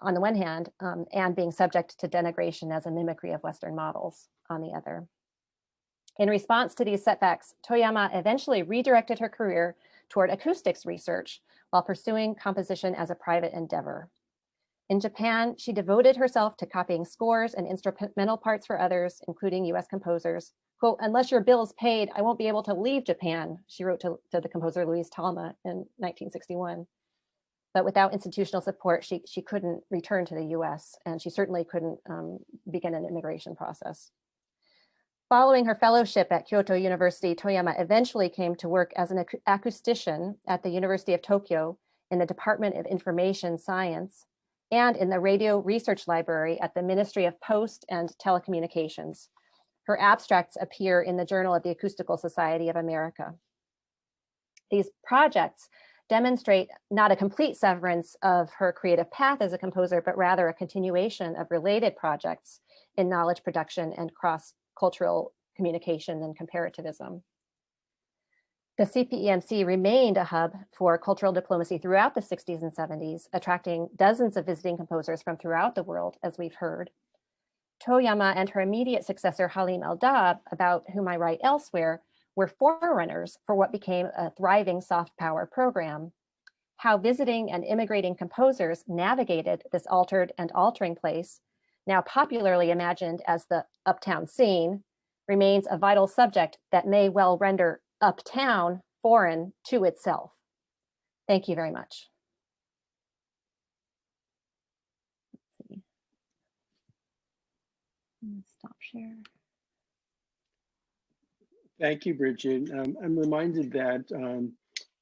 on the one hand, and being subject to denigration as a mimicry of Western models on the other. In response to these setbacks, Toyama eventually redirected her career toward acoustics research while pursuing composition as a private endeavor. In Japan, she devoted herself to copying scores and instrumental parts for others, including US composers. Quote, "Unless your bill is paid, I won't be able to leave Japan," she wrote to the composer Louise Talma in 1961. But without institutional support, she couldn't return to the US, and she certainly couldn't begin an immigration process. Following her fellowship at Kyoto University, Toyama eventually came to work as an acoustician at the University of Tokyo in the Department of Information Science, and in the Radio Research Library at the Ministry of Post and Telecommunications. Her abstracts appear in the Journal of the Acoustical Society of America. These projects demonstrate not a complete severance of her creative path as a composer, but rather a continuation of related projects in knowledge production and cross-cultural communication and comparativism. The CPEMC remained a hub for cultural diplomacy throughout the 60s and 70s, attracting dozens of visiting composers from throughout the world, as we've heard. Toyama and her immediate successor, Halim Eldab, about whom I write elsewhere, were forerunners for what became a thriving soft power program. How visiting and immigrating composers navigated this altered and altering place, now popularly imagined as the uptown scene, remains a vital subject that may well render uptown foreign to itself. Thank you very much. Stop share. Thank you, Bridget. I'm reminded that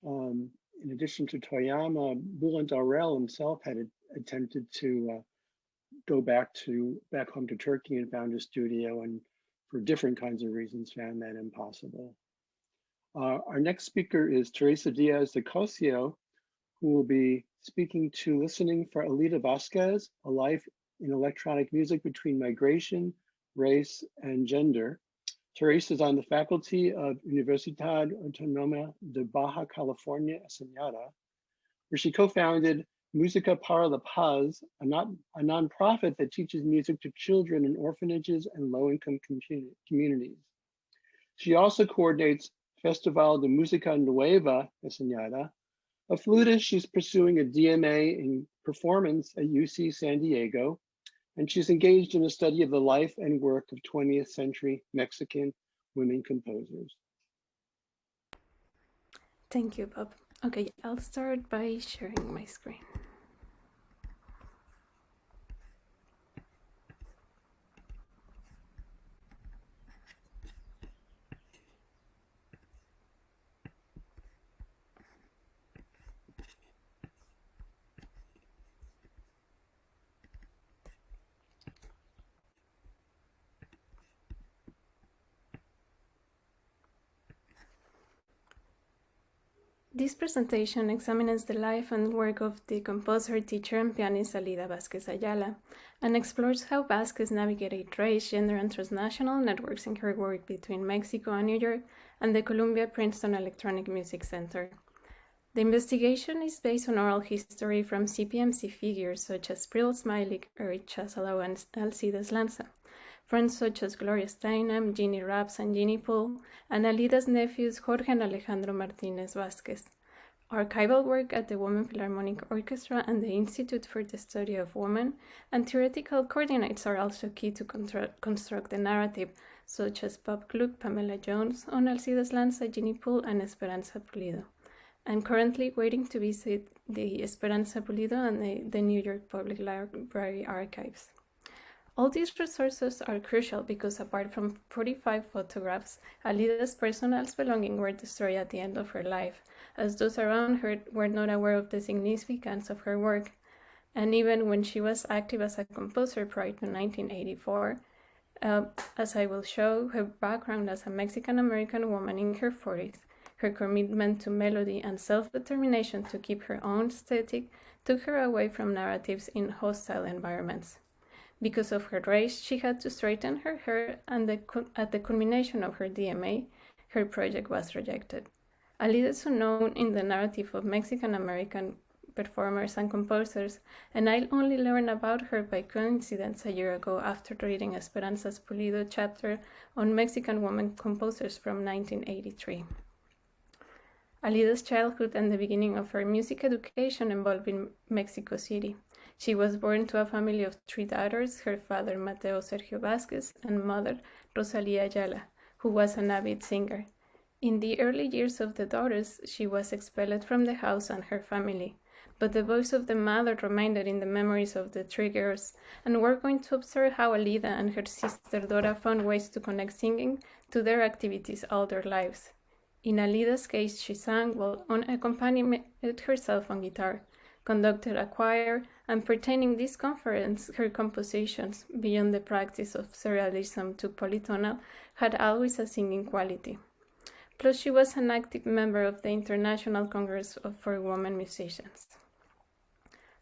in addition to Toyama, Bülent Arel himself had attempted to go back home to Turkey and found a studio, and for different kinds of reasons found that impossible. Our next speaker is Teresa Diaz de Cosio, who will be speaking to Listening for Elita Vasquez, A Life in Electronic Music Between Migration, Race, and Gender. Teresa is on the faculty of Universidad Autónoma de Baja California, Ensenada, where she co-founded Música para la Paz, a nonprofit that teaches music to children in orphanages and low-income communities. She also coordinates Festival de Música Nueva, Ensenada. A flutist, she's pursuing a DMA in performance at UC San Diego, and she's engaged in a study of the life and work of 20th century Mexican women composers. Thank you, Bob. Okay, I'll start by sharing my screen. This presentation examines the life and work of the composer, teacher, and pianist Elita Vasquez Ayala, and explores how Vasquez navigated race, gender, and transnational networks in her work between Mexico and New York and the Columbia-Princeton Electronic Music Center. The investigation is based on oral history from CPEMC figures such as Prill Smiley, Eric Chasalow, and Alcides Lanza, friends such as Gloria Steinem, Jeannie Raps, and Jeannie Poole, and Alita's nephews Jorge and Alejandro Martinez Vasquez. Archival work at the Women Philharmonic Orchestra and the Institute for the Study of Women, and theoretical coordinates are also key to construct the narrative, such as Bob Gluck, Pamela Jones, on Alcides Lanza, Jeannie Poole, and Esperanza Pulido. I'm currently waiting to visit the Esperanza Pulido and the New York Public Library archives. All these resources are crucial because apart from 45 photographs, Alita's personal belongings were destroyed at the end of her life, as those around her were not aware of the significance of her work. And even when she was active as a composer prior to 1984, as I will show, her background as a Mexican-American woman in her 40s, her commitment to melody and self-determination to keep her own aesthetic took her away from narratives in hostile environments. Because of her race, she had to straighten her hair, and at the culmination of her DMA, her project was rejected. Alita is unknown in the narrative of Mexican-American performers and composers, and I only learned about her by coincidence a year ago after reading Esperanza's Pulido chapter on Mexican women composers from 1983. Alita's childhood and the beginning of her music education involved in Mexico City. She was born to a family of 3 daughters, her father Mateo Sergio Vasquez and mother Rosalia Ayala, who was an avid singer. In the early years of the daughters, she was expelled from the house and her family, but the voice of the mother remained in the memories of the 3 girls, and we're going to observe how Alita and her sister Dora found ways to connect singing to their activities all their lives. In Alita's case, she sang while accompanying herself on guitar. conducted a choir, and pertaining this conference, her compositions, beyond the practice of serialism to polytonal, had always a singing quality. Plus, she was an active member of the International Congress for Women Musicians.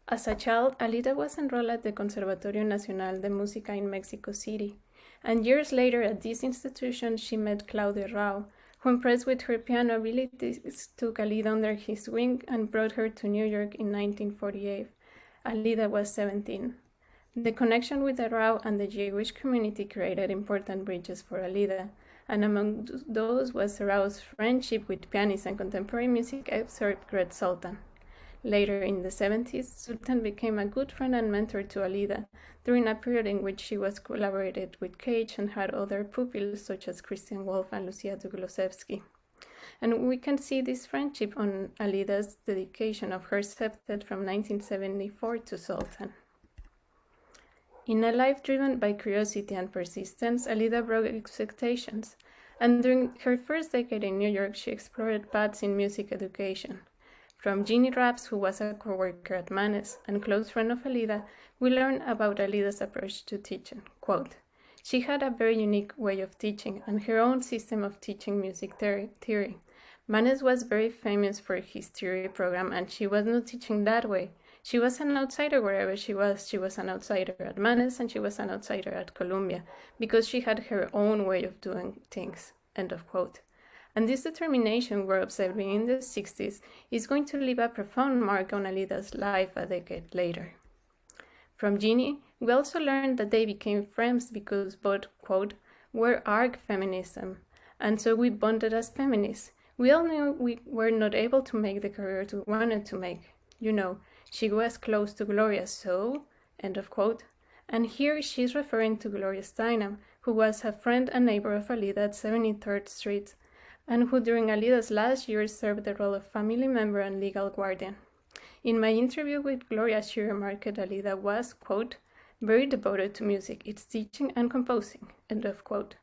As a child, Alida was enrolled at the Conservatorio Nacional de Música in Mexico City, and years later at this institution she met Claude Rao, who, impressed with her piano abilities, took Alida under his wing and brought her to New York in 1948. Alida was 17. The connection with the Rao and the Jewish community created important bridges for Alida, and among those was Rao's friendship with pianist and contemporary music expert Gret Sultan. Later in the 70s, Sultan became a good friend and mentor to Alida during a period in which she was collaborated with Cage and had other pupils such as Christian Wolff and Lucia Duglosevsky. And we can see this friendship on Alida's dedication of her septet from 1974 to Sultan. In a life driven by curiosity and persistence, Alida broke expectations, and during her first decade in New York, she explored paths in music education. From Jeannie Raps, who was a co-worker at Manes and close friend of Alida, we learn about Alida's approach to teaching. Quote, "She had a very unique way of teaching and her own system of teaching music theory. Manes was very famous for his theory program, and she was not teaching that way. She was an outsider wherever she was. She was an outsider at Manes and she was an outsider at Columbia because she had her own way of doing things." End of quote. And this determination we're observing in the 60s is going to leave a profound mark on Alida's life a decade later. From Jeannie, we also learned that they became friends because both, quote, were arg feminism, and so we bonded as feminists. We all knew we were not able to make the career we wanted to make. You know, she was close to Gloria, so, end of quote. And here she's referring to Gloria Steinem, who was a friend and neighbor of Alida at 73rd Street, and who during Alida's last years served the role of family member and legal guardian. In my interview with Gloria, she remarked Alida was, quote, very devoted to music, its teaching and composing, end of quote.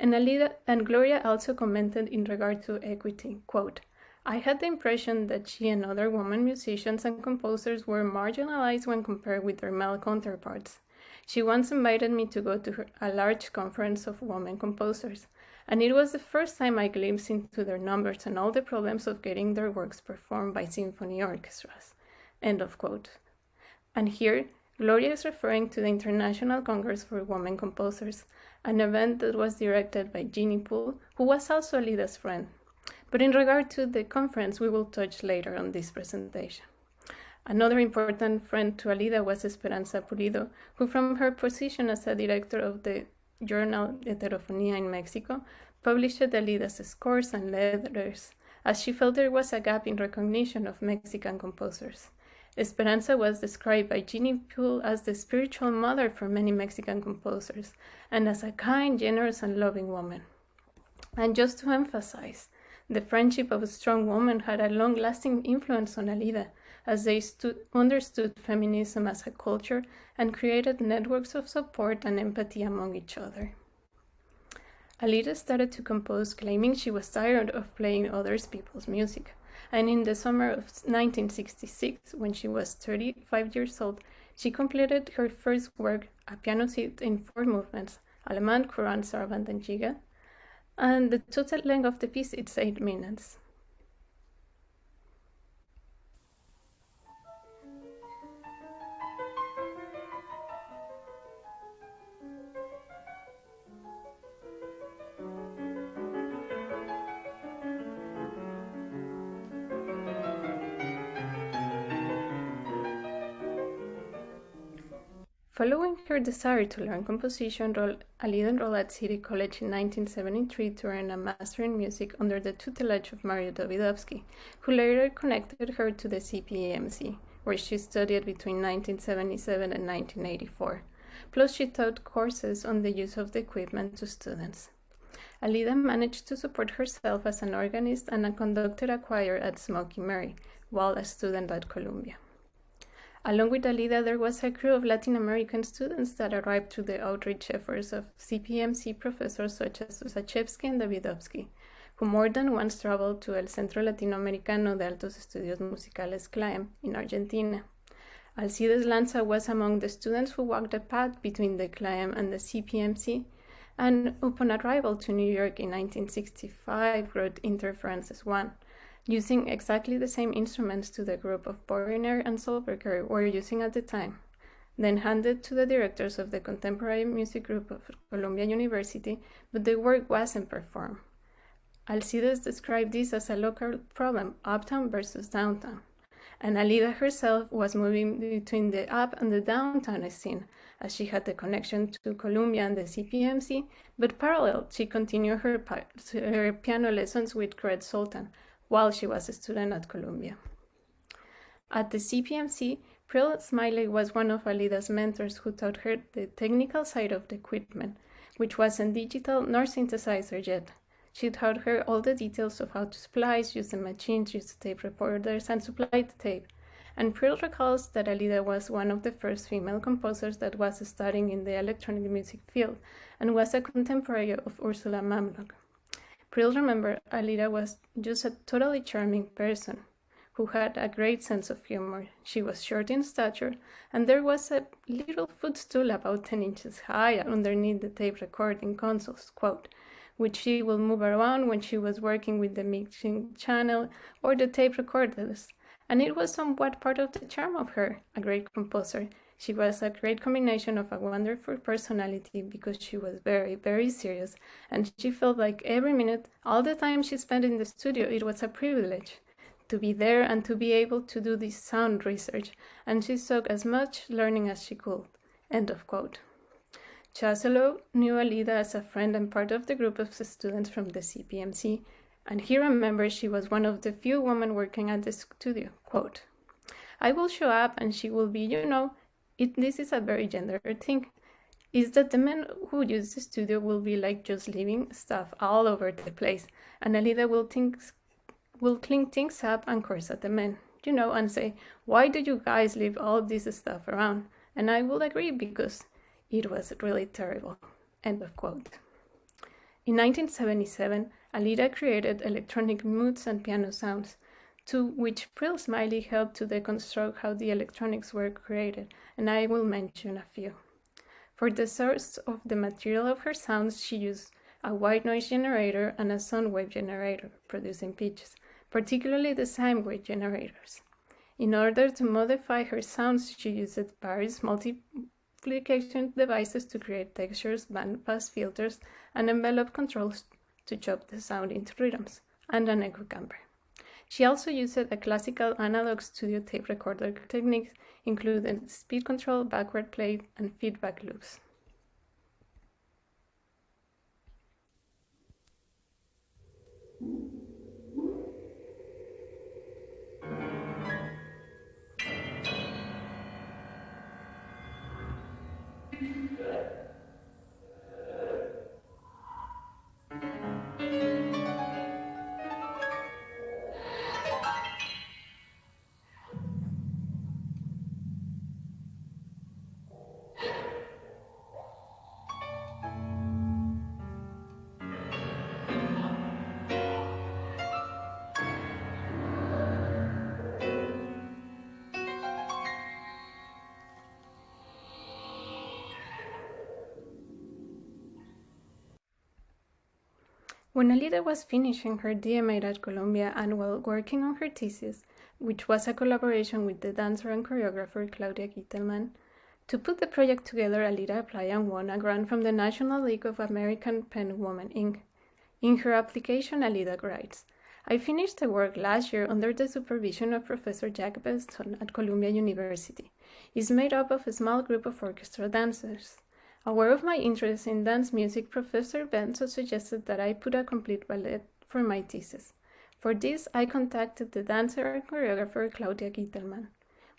And Alida and Gloria also commented in regard to equity, quote, "I had the impression that she and other women musicians and composers were marginalized when compared with their male counterparts. She once invited me to go to a large conference of women composers, and it was the first time I glimpsed into their numbers and all the problems of getting their works performed by symphony orchestras." End of quote. And here, Gloria is referring to the International Congress for Women Composers, an event that was directed by Jeannie Poole, who was also Alida's friend. But in regard to the conference, we will touch later on this presentation. Another important friend to Alida was Esperanza Pulido, who from her position as a director of the journal Heterofonía in Mexico, published Alida's scores and letters, as she felt there was a gap in recognition of Mexican composers. Esperanza was described by Jeannie Poole as the spiritual mother for many Mexican composers, and as a kind, generous, and loving woman. And just to emphasize, the friendship of a strong woman had a long-lasting influence on Alida, as they understood feminism as a culture and created networks of support and empathy among each other. Alida started to compose, claiming she was tired of playing other people's music, and in the summer of 1966, when she was 35 years old, she completed her first work, a piano suite in 4 movements, Allemande, Courant, Sarabande, and Giga, and the total length of the piece is 8 minutes. Following her desire to learn composition, Alida enrolled at City College in 1973 to earn a master in music under the tutelage of Mario Davidovsky, who later connected her to the CPEMC, where she studied between 1977 and 1984. Plus, she taught courses on the use of the equipment to students. Alida managed to support herself as an organist and conducted a choir at Smoky Mary, while a student at Columbia. Along with Alida, there was a crew of Latin American students that arrived through the outreach efforts of CPEMC professors such as Susachevsky and Davidovsky, who more than once traveled to El Centro Latinoamericano de Altos Estudios Musicales CLAEM in Argentina. Alcides Lanza was among the students who walked the path between the CLAEM and the CPEMC, and upon arrival to New York in 1965 wrote Interferences 1, using exactly the same instruments to the group of Boriner and Solberger were using at the time, then handed to the directors of the Contemporary Music Group of Columbia University, but the work wasn't performed. Alcides described this as a local problem, uptown versus downtown, and Alida herself was moving between the up and the downtown scene, as she had the connection to Columbia and the CPMC, but parallel, she continued her piano lessons with Gret Sultan while she was a student at Columbia. At the CPMC, Prill Smiley was one of Alida's mentors who taught her the technical side of the equipment, which wasn't digital nor synthesizer yet. She taught her all the details of how to splice, use the machines, use the tape recorders, and supply the tape. And Prill recalls that Alida was one of the first female composers that was studying in the electronic music field and was a contemporary of Ursula Mamlock. Prill remembered Alida was just a totally charming person who had a great sense of humor. She was short in stature, and there was a little footstool about 10 inches high underneath the tape recording consoles, quote, which she would move around when she was working with the mixing channel or the tape recorders, and it was somewhat part of the charm of her, a great composer. She was a great combination of a wonderful personality because she was very, very serious, and she felt like every minute, all the time she spent in the studio, it was a privilege to be there and to be able to do this sound research, and she sought as much learning as she could, end of quote. Chasselow knew Alida as a friend and part of the group of students from the CPMC, and he remembers she was one of the few women working at the studio, quote, I will show up and she will be, this is a very gendered thing, is that the men who use the studio will be like just leaving stuff all over the place, and Alida will clean things up and curse at the men, and say, why do you guys leave all this stuff around? And I will agree because it was really terrible, end of quote. In 1977, Alida created electronic moods and piano sounds, to which Prill Smiley helped to deconstruct how the electronics were created, and I will mention a few. For the source of the material of her sounds, she used a white noise generator and a sound wave generator, producing pitches, particularly the sine wave generators. In order to modify her sounds, she used various multiplication devices to create textures, bandpass filters, and envelope controls to chop the sound into rhythms, and an echo camper. She also used a classical analog studio tape recorder technique, including speed control, backward play, and feedback loops. When Alida was finishing her DMA at Columbia and while working on her thesis, which was a collaboration with the dancer and choreographer Claudia Gittelman, to put the project together, Alida applied and won a grant from the National League of American Pen Women, Inc. In her application, Alida writes, I finished the work last year under the supervision of Professor Jack Beston at Columbia University. It's made up of a small group of orchestra dancers. Aware of my interest in dance music, Professor Benson suggested that I put a complete ballet for my thesis. For this, I contacted the dancer and choreographer Claudia Gittelman.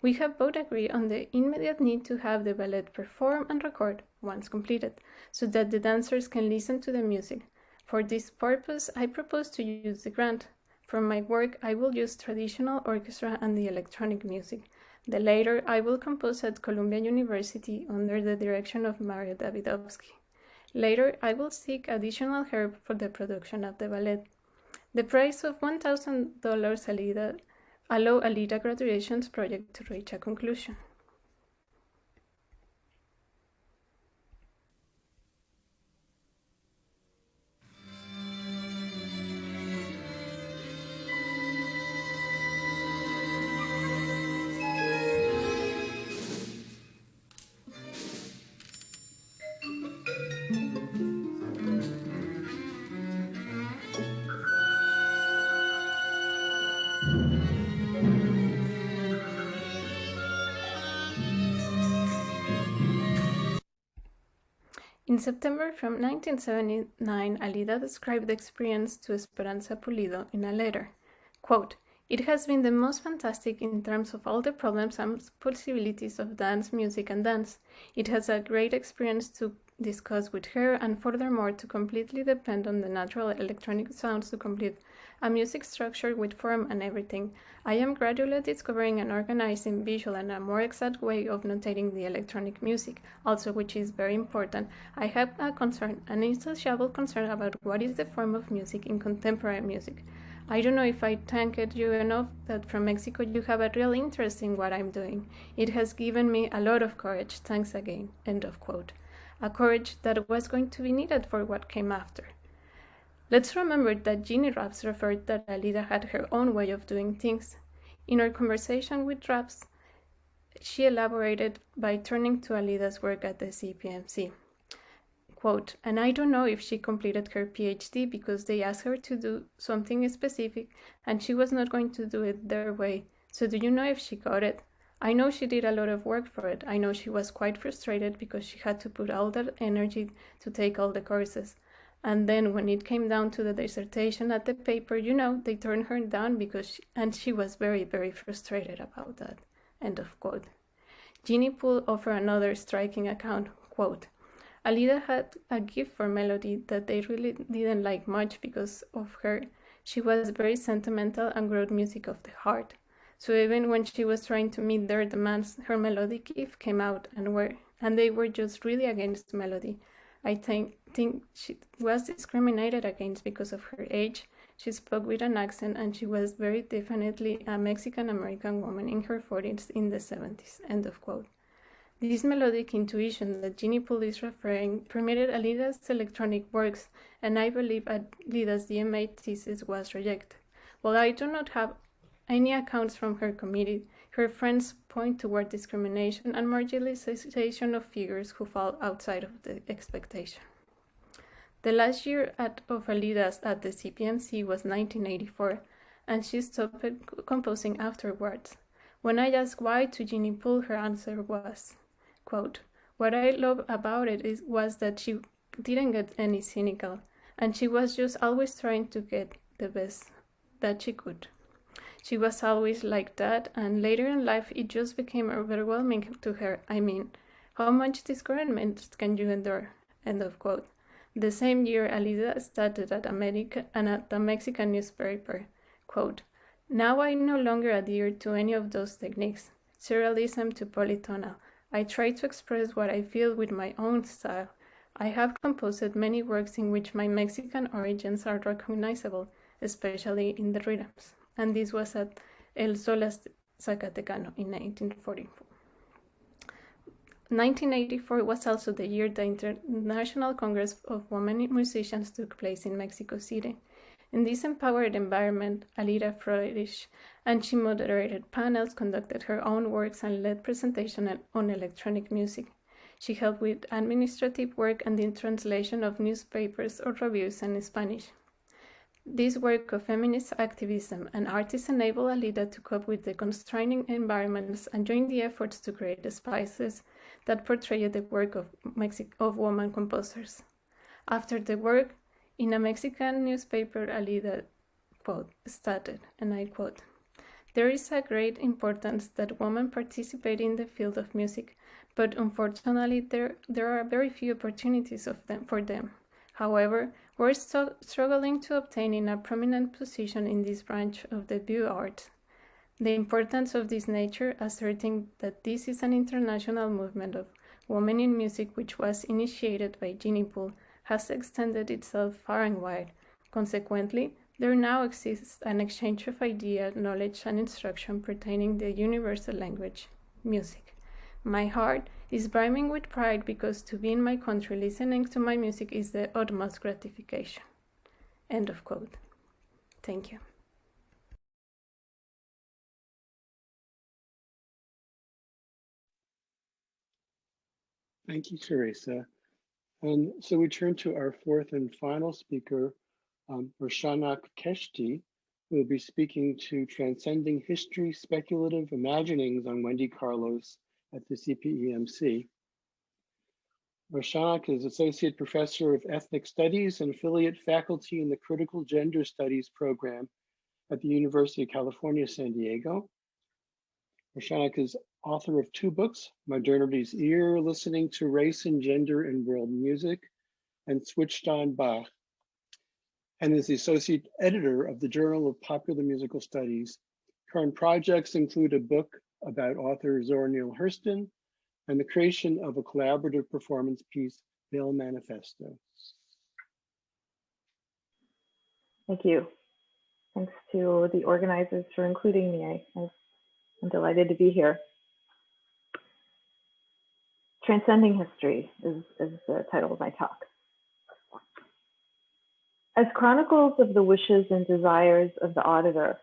We have both agreed on the immediate need to have the ballet perform and record once completed, so that the dancers can listen to the music. For this purpose, I propose to use the grant. For my work, I will use traditional orchestra and the electronic music. The later I will compose at Columbia University under the direction of Mario Davidovsky. Later, I will seek additional help for the production of the ballet. The price of $1,000 allowed Alida graduation's project to reach a conclusion. In September from 1979, Alida described the experience to Esperanza Pulido in a letter. Quote, "It has been the most fantastic in terms of all the problems and possibilities of dance, music, and dance. It has a great experience to discuss with her and furthermore to completely depend on the natural electronic sounds to complete a music structure with form and everything. I am gradually discovering and organizing visual and a more exact way of notating the electronic music, also which is very important. I have a concern, an insatiable concern about what is the form of music in contemporary music. I don't know if I thanked you enough that from Mexico you have a real interest in what I'm doing. It has given me a lot of courage. Thanks again." End of quote. A courage that was going to be needed for what came after. Let's remember that Jeannie Raps referred that Alida had her own way of doing things. In her conversation with Raps, she elaborated by turning to Alida's work at the CPEMC. Quote, "And I don't know if she completed her PhD because they asked her to do something specific and she was not going to do it their way. So do you know if she got it? I know she did a lot of work for it. I know she was quite frustrated because she had to put all that energy to take all the courses. And then when it came down to the dissertation at the paper, they turned her down because she was very, very frustrated about that." End of quote. Jeannie Poole offered another striking account. Quote, "Alida had a gift for melody that they really didn't like much because of her. She was very sentimental and wrote music of the heart. So even when she was trying to meet their demands, her melodic gift came out and they were just really against melody. I think she was discriminated against because of her age. She spoke with an accent and she was very definitely a Mexican-American woman in her 40s in the 70s." End of quote. This melodic intuition that Jeannie Poole is referring permitted Alida's electronic works, and I believe Alida's DMA thesis was rejected. While I do not have any accounts from her committee, her friends point toward discrimination and marginalization of figures who fall outside of the expectation. The last year of Alida's at the CPMC was 1984, and she stopped composing afterwards. When I asked why to Jeannie Poole, her answer was, quote, "What I love about it was that she didn't get any cynical, and she was just always trying to get the best that she could. She was always like that, and later in life it just became overwhelming to her. I mean, how much discouragement can you endure?" End of quote. The same year, Alida started at a Mexican newspaper. Quote, "Now I no longer adhere to any of those techniques, serialism to polytonal. I try to express what I feel with my own style. I have composed many works in which my Mexican origins are recognizable, especially in the rhythms." And this was at El Solas Zacatecano in 1944. 1984 was also the year the International Congress of Women Musicians took place in Mexico City. In this empowered environment, Alida flourished, and she moderated panels, conducted her own works, and led presentations on electronic music. She helped with administrative work and the translation of newspapers or reviews in Spanish. This work of feminist activism and artists enabled Alida to cope with the constraining environments and join the efforts to create spaces that portray the work of women composers. After the work in a Mexican newspaper, Alida, quote, stated, and I quote, "There is a great importance that women participate in the field of music, but unfortunately there are very few opportunities for them. However, we're struggling to obtain in a prominent position in this branch of the visual arts. The importance of this nature, asserting that this is an international movement of women in music which was initiated by Jeannie Poole, has extended itself far and wide. Consequently, There now exists an exchange of ideas, knowledge, and instruction pertaining to the universal language, music. My heart is brimming with pride because to be in my country listening to my music is the utmost gratification. End of quote. Thank you. Thank you, Teresa. And so we turn to our fourth and final speaker, Roshanak Keshti, who will be speaking to Transcending History, Speculative Imaginings on Wendy Carlos at the CPEMC. Roshanak is Associate Professor of Ethnic Studies and Affiliate Faculty in the Critical Gender Studies program at the University of California, San Diego. Roshanak is author of 2 books, Modernity's Ear, Listening to Race and Gender in World Music, and Switched on Bach, and is the associate editor of the Journal of Popular Musical Studies. Current projects include a book about author Zora Neale Hurston and the creation of a collaborative performance piece, Veil Manifesto. Thank you. Thanks to the organizers for including me. I'm delighted to be here. Transcending History is the title of my talk. As chronicles of the wishes and desires of the auditor,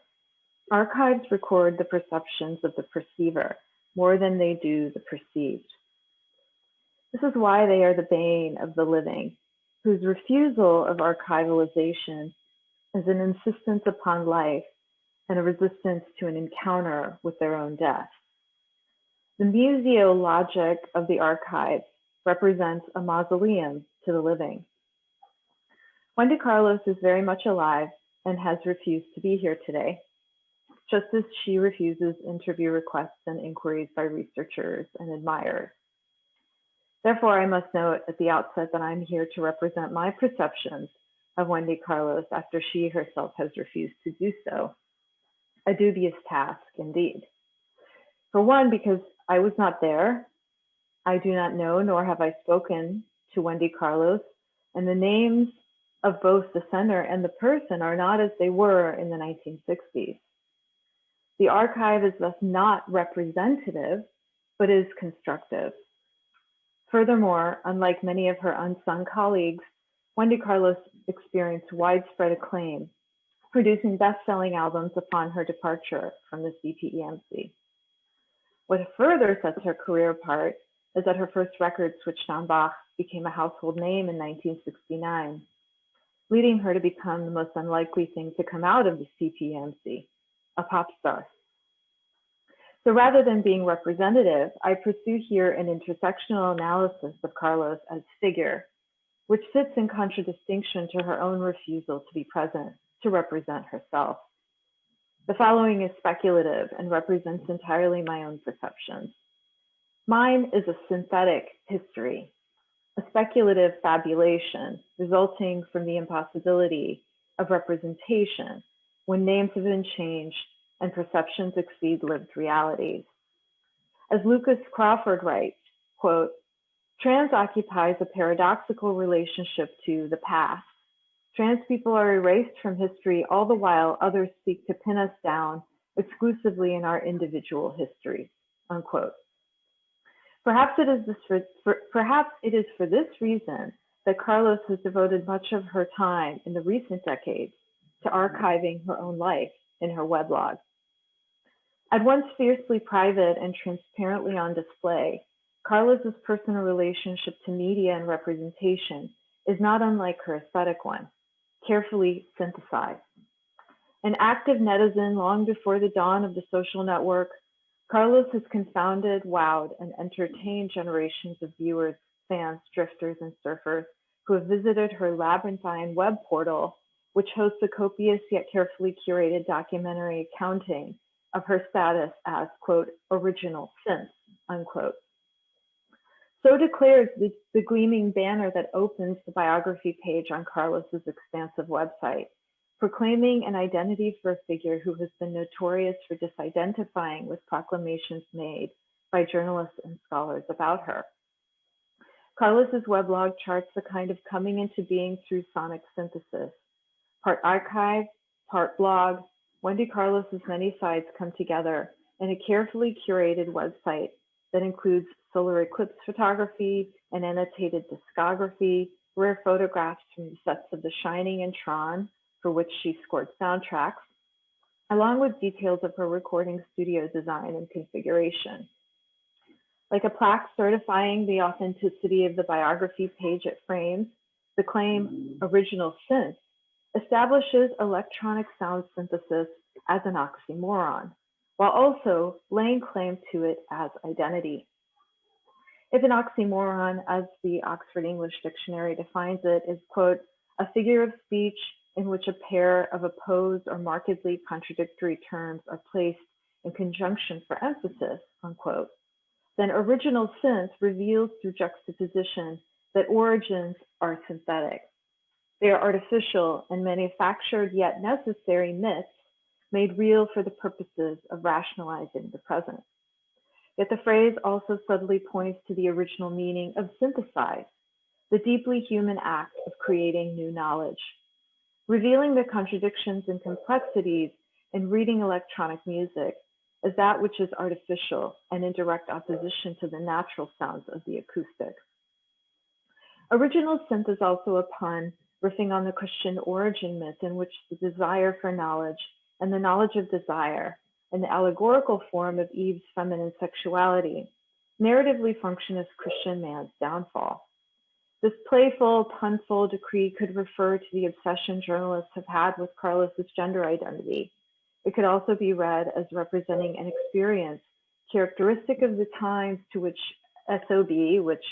archives record the perceptions of the perceiver more than they do the perceived. This is why they are the bane of the living, whose refusal of archivalization is an insistence upon life and a resistance to an encounter with their own death. The museologic of the archive represents a mausoleum to the living. Wendy Carlos is very much alive and has refused to be here today, just as she refuses interview requests and inquiries by researchers and admirers. Therefore, I must note at the outset that I'm here to represent my perceptions of Wendy Carlos after she herself has refused to do so. A dubious task indeed. For one, because I was not there, I do not know, nor have I spoken to Wendy Carlos, and the names of both the center and the person are not as they were in the 1960s. The archive is thus not representative, but is constructive. Furthermore, unlike many of her unsung colleagues, Wendy Carlos experienced widespread acclaim, producing best-selling albums upon her departure from the CPEMC. What further sets her career apart is that her first record, Switched on Bach, became a household name in 1969, leading her to become the most unlikely thing to come out of the CPEMC, a pop star. So rather than being representative, I pursue here an intersectional analysis of Carlos as figure, which sits in contradistinction to her own refusal to be present, to represent herself. The following is speculative and represents entirely my own perceptions. Mine is a synthetic history, a speculative fabulation resulting from the impossibility of representation when names have been changed and perceptions exceed lived realities. As Lucas Crawford writes, quote, "Trans occupies a paradoxical relationship to the past. Trans people are erased from history all the while others seek to pin us down exclusively in our individual histories," unquote. Perhaps it is for this reason that Carlos has devoted much of her time in the recent decades to archiving her own life in her weblog. At once fiercely private and transparently on display, Carlos's personal relationship to media and representation is not unlike her aesthetic one, carefully synthesized. An active netizen long before the dawn of the social network, Carlos has confounded, wowed, and entertained generations of viewers, fans, drifters, and surfers who have visited her labyrinthine web portal, which hosts a copious yet carefully curated documentary accounting of her status as, quote, original synth, unquote. So declares the gleaming banner that opens the biography page on Carlos's expansive website, proclaiming an identity for a figure who has been notorious for disidentifying with proclamations made by journalists and scholars about her. Carlos's weblog charts the kind of coming into being through sonic synthesis, part archive, part blog, Wendy Carlos's many sides come together in a carefully curated website that includes solar eclipse photography, an annotated discography, rare photographs from the sets of The Shining and Tron, for which she scored soundtracks, along with details of her recording studio design and configuration. Like a plaque certifying the authenticity of the biography page it frames, the claim "original synth" establishes electronic sound synthesis as an oxymoron, while also laying claim to it as identity. If an oxymoron, as the Oxford English Dictionary defines it, is, quote, a figure of speech in which a pair of opposed or markedly contradictory terms are placed in conjunction for emphasis, unquote, then original synth reveals through juxtaposition that origins are synthetic. They are artificial and manufactured yet necessary myths made real for the purposes of rationalizing the present. Yet the phrase also subtly points to the original meaning of synthesize, the deeply human act of creating new knowledge. Revealing the contradictions and complexities in reading electronic music as that which is artificial and in direct opposition to the natural sounds of the acoustic. Original synth is also a pun riffing on the Christian origin myth in which the desire for knowledge and the knowledge of desire and the allegorical form of Eve's feminine sexuality narratively function as Christian man's downfall. This playful, punful decree could refer to the obsession journalists have had with Carlos's gender identity. It could also be read as representing an experience characteristic of the times to which SOB, which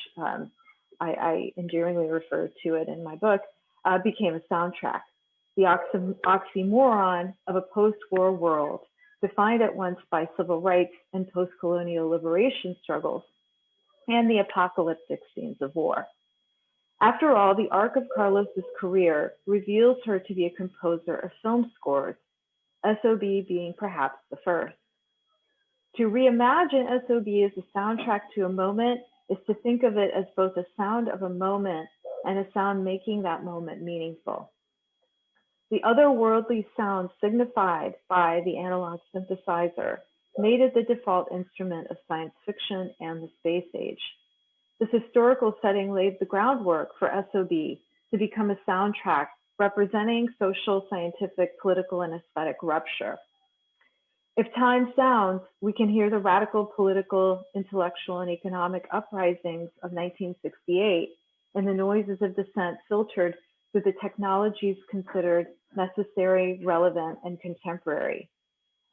I endearingly refer to it in my book, became a soundtrack. The oxymoron of a post-war world defined at once by civil rights and post-colonial liberation struggles and the apocalyptic scenes of war. After all, the arc of Carlos's career reveals her to be a composer of film scores, SOB being perhaps the first. To reimagine SOB as a soundtrack to a moment is to think of it as both a sound of a moment and a sound making that moment meaningful. The otherworldly sound signified by the analog synthesizer made it the default instrument of science fiction and the space age. This historical setting laid the groundwork for SOB to become a soundtrack representing social, scientific, political, and aesthetic rupture. If time sounds, we can hear the radical political, intellectual, and economic uprisings of 1968 and the noises of dissent filtered through the technologies considered necessary, relevant, and contemporary.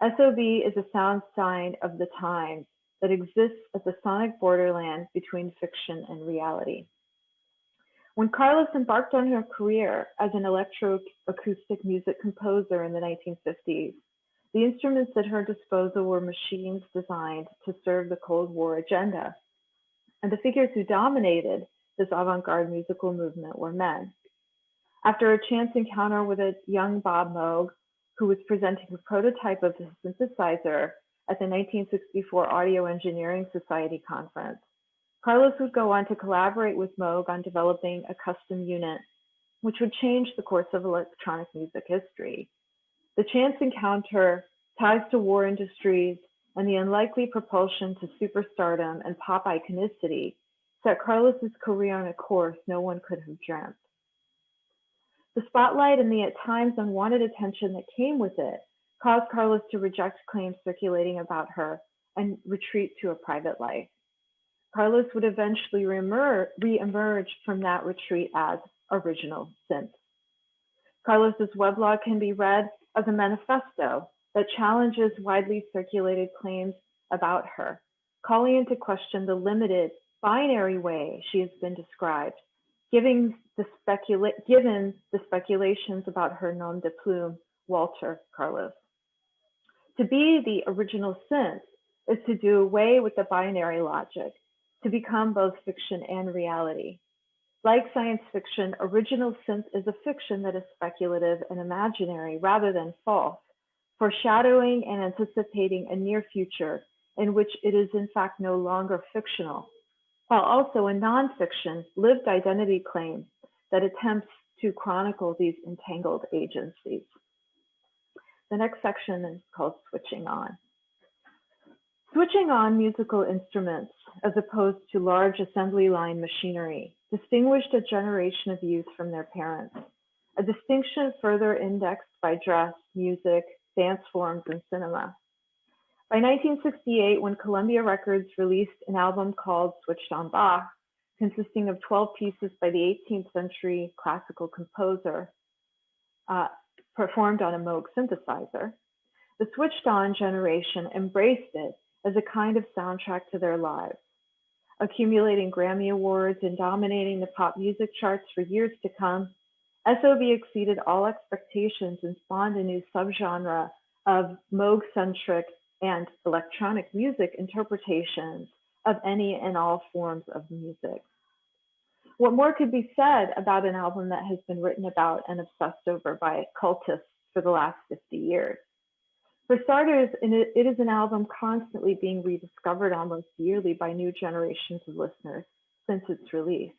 SOB is a sound sign of the times that exists as a sonic borderland between fiction and reality. When Carlos embarked on her career as an electroacoustic music composer in the 1950s, the instruments at her disposal were machines designed to serve the Cold War agenda. And the figures who dominated this avant-garde musical movement were men. After a chance encounter with a young Bob Moog, who was presenting a prototype of the synthesizer at the 1964 Audio Engineering Society conference, Carlos would go on to collaborate with Moog on developing a custom unit, which would change the course of electronic music history. The chance encounter, ties to war industries, and the unlikely propulsion to superstardom and pop iconicity set Carlos's career on a course no one could have dreamt. The spotlight and the at times unwanted attention that came with it caused Carlos to reject claims circulating about her and retreat to a private life. Carlos would eventually re-emerge from that retreat as original synth. Carlos's weblog can be read as a manifesto that challenges widely circulated claims about her, calling into question the limited binary way she has been described, given the speculations about her nom de plume, Walter Carlos. To be the original synth is to do away with the binary logic, to become both fiction and reality. Like science fiction, original synth is a fiction that is speculative and imaginary rather than false, foreshadowing and anticipating a near future in which it is in fact no longer fictional, while also a nonfiction, lived identity claim that attempts to chronicle these entangled agencies. The next section is called Switching On. Switching on musical instruments, as opposed to large assembly line machinery, distinguished a generation of youth from their parents, a distinction further indexed by dress, music, dance forms, and cinema. By 1968, when Columbia Records released an album called Switched on Bach, consisting of 12 pieces by the 18th century classical composer, performed on a Moog synthesizer, the switched on generation embraced it as a kind of soundtrack to their lives, accumulating Grammy Awards and dominating the pop music charts for years to come. SOB exceeded all expectations and spawned a new subgenre of Moog-centric and electronic music interpretations of any and all forms of music. What more could be said about an album that has been written about and obsessed over by cultists for the last 50 years? For starters, it is an album constantly being rediscovered almost yearly by new generations of listeners since its release.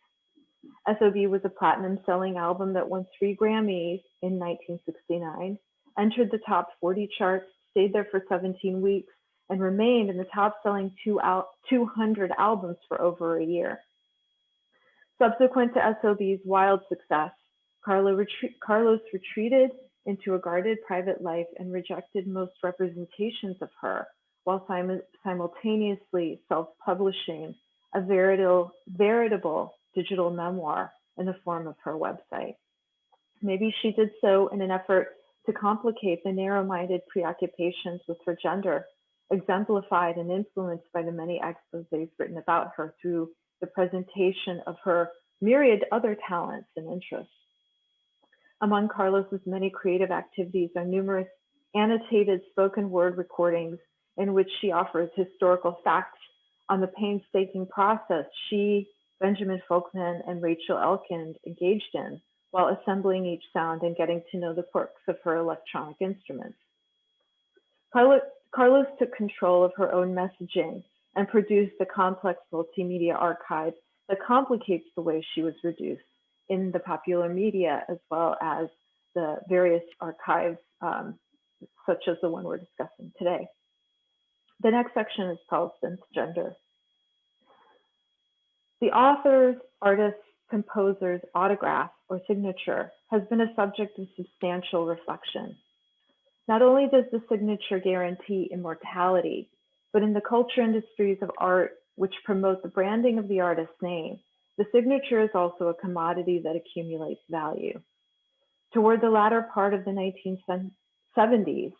SOB was a platinum-selling album that won 3 Grammys in 1969, entered the top 40 charts, stayed there for 17 weeks, and remained in the top-selling 200 albums for over a year. Subsequent to SOB's wild success, Carlos retreated into a guarded private life and rejected most representations of her, while simultaneously self-publishing a veritable digital memoir in the form of her website. Maybe she did so in an effort to complicate the narrow-minded preoccupations with her gender, exemplified and influenced by the many exposés written about her through the presentation of her myriad other talents and interests. Among Carlos's many creative activities are numerous annotated spoken word recordings in which she offers historical facts on the painstaking process she, Benjamin Folkman, and Rachel Elkind engaged in while assembling each sound and getting to know the quirks of her electronic instruments. Carlos took control of her own messaging and produced a complex multimedia archive that complicates the way she was reduced in the popular media, as well as the various archives, such as the one we're discussing today. The next section is called Synth-Gender. The author's, artist's, composer's autograph or signature has been a subject of substantial reflection. Not only does the signature guarantee immortality, but in the culture industries of art, which promote the branding of the artist's name, the signature is also a commodity that accumulates value. Toward the latter part of the 1970s,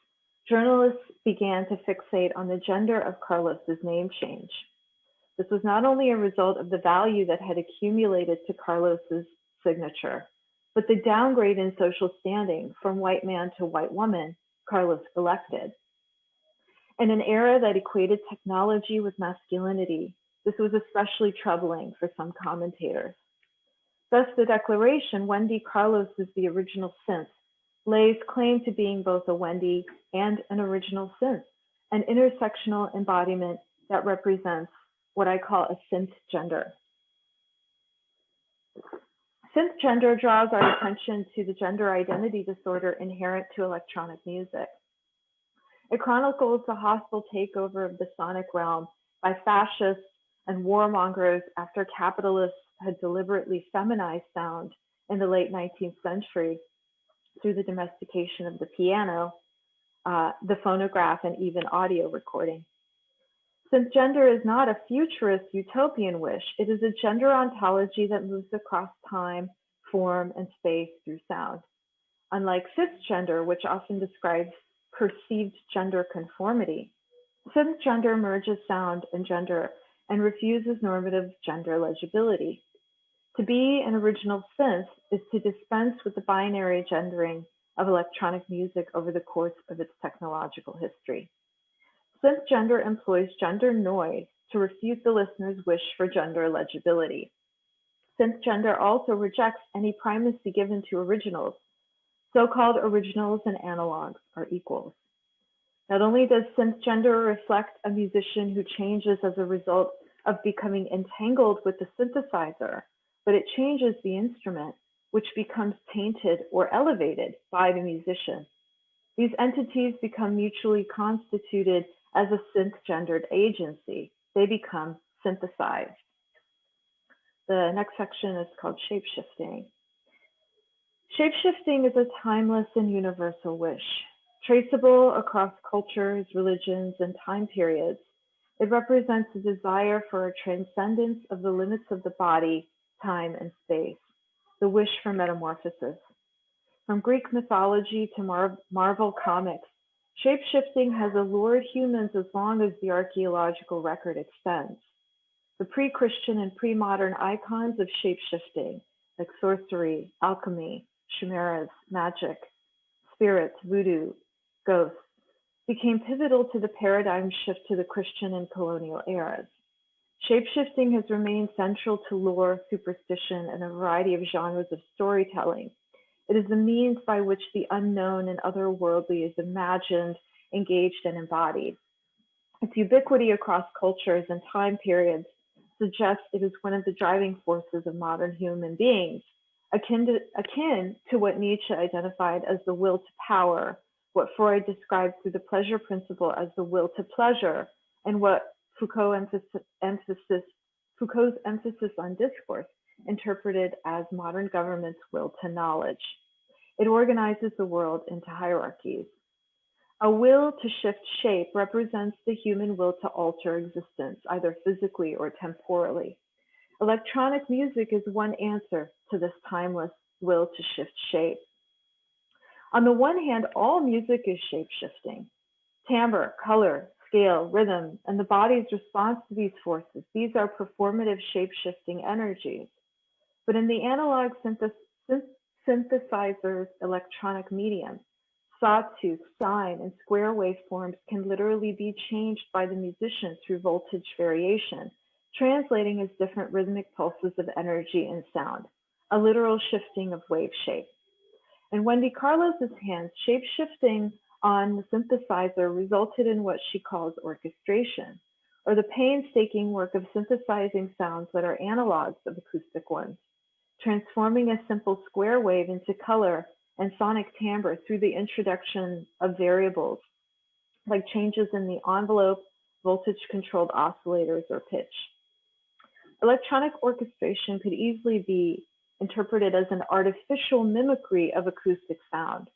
journalists began to fixate on the gender of Carlos's name change. This was not only a result of the value that had accumulated to Carlos's signature, but the downgrade in social standing from white man to white woman Carlos elected. In an era that equated technology with masculinity, this was especially troubling for some commentators. Thus, the declaration, Wendy Carlos is the original synth, lays claim to being both a Wendy and an original synth, an intersectional embodiment that represents what I call a synth gender. Synth gender draws our attention to the gender identity disorder inherent to electronic music. It chronicles the hostile takeover of the sonic realm by fascists and warmongers after capitalists had deliberately feminized sound in the late 19th century through the domestication of the piano, the phonograph, and even audio recording. Since gender is not a futurist utopian wish, it is a gender ontology that moves across time, form, and space through sound. Unlike cisgender, which often describes perceived gender conformity, cisgender merges sound and gender and refuses normative gender legibility. To be an original synth is to dispense with the binary gendering of electronic music over the course of its technological history. Synth-gender employs gender noise to refute the listener's wish for gender legibility. Synth-gender also rejects any primacy given to originals. So-called originals and analogs are equals. Not only does synth-gender reflect a musician who changes as a result of becoming entangled with the synthesizer, but it changes the instrument, which becomes tainted or elevated by the musician. These entities become mutually constituted as a synth-gendered agency. They become synthesized. The next section is called shapeshifting. Shapeshifting is a timeless and universal wish, traceable across cultures, religions, and time periods. It represents a desire for a transcendence of the limits of the body, time, and space, the wish for metamorphosis. From Greek mythology to Marvel comics, shapeshifting has allured humans as long as the archaeological record extends. The pre-Christian and pre-modern icons of shapeshifting, like sorcery, alchemy, chimeras, magic, spirits, voodoo, ghosts, became pivotal to the paradigm shift to the Christian and colonial eras. Shapeshifting has remained central to lore, superstition, and a variety of genres of storytelling. It is the means by which the unknown and otherworldly is imagined, engaged, and embodied. Its ubiquity across cultures and time periods suggests it is one of the driving forces of modern human beings, akin to what Nietzsche identified as the will to power, what Freud described through the pleasure principle as the will to pleasure, and what Foucault's emphasis on discourse interpreted as modern government's will to knowledge. It organizes the world into hierarchies. A will to shift shape represents the human will to alter existence, either physically or temporally. Electronic music is one answer to this timeless will to shift shape. On the one hand, all music is shape-shifting. Timbre, color, scale, rhythm, and the body's response to these forces, these are performative shape-shifting energies. But in the analog synthesizer's electronic medium, sawtooth, sine, and square waveforms can literally be changed by the musician through voltage variation, translating as different rhythmic pulses of energy and sound, a literal shifting of wave shape. In Wendy Carlos's hands, shape-shifting on the synthesizer resulted in what she calls orchestration, or the painstaking work of synthesizing sounds that are analogs of acoustic ones, transforming a simple square wave into color and sonic timbre through the introduction of variables, like changes in the envelope, voltage-controlled oscillators, or pitch. Electronic orchestration could easily be interpreted as an artificial mimicry of acoustic sound,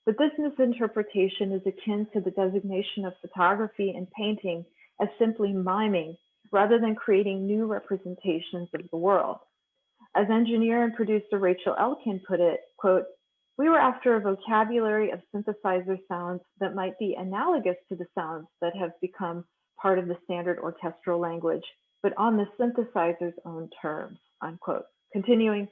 but this misinterpretation is akin to the designation of photography and painting as simply miming rather than creating new representations of the world. As engineer and producer Rachel Elkin put it, quote, "We were after a vocabulary of synthesizer sounds that might be analogous to the sounds that have become part of the standard orchestral language, but on the synthesizer's own terms," unquote. Continuing,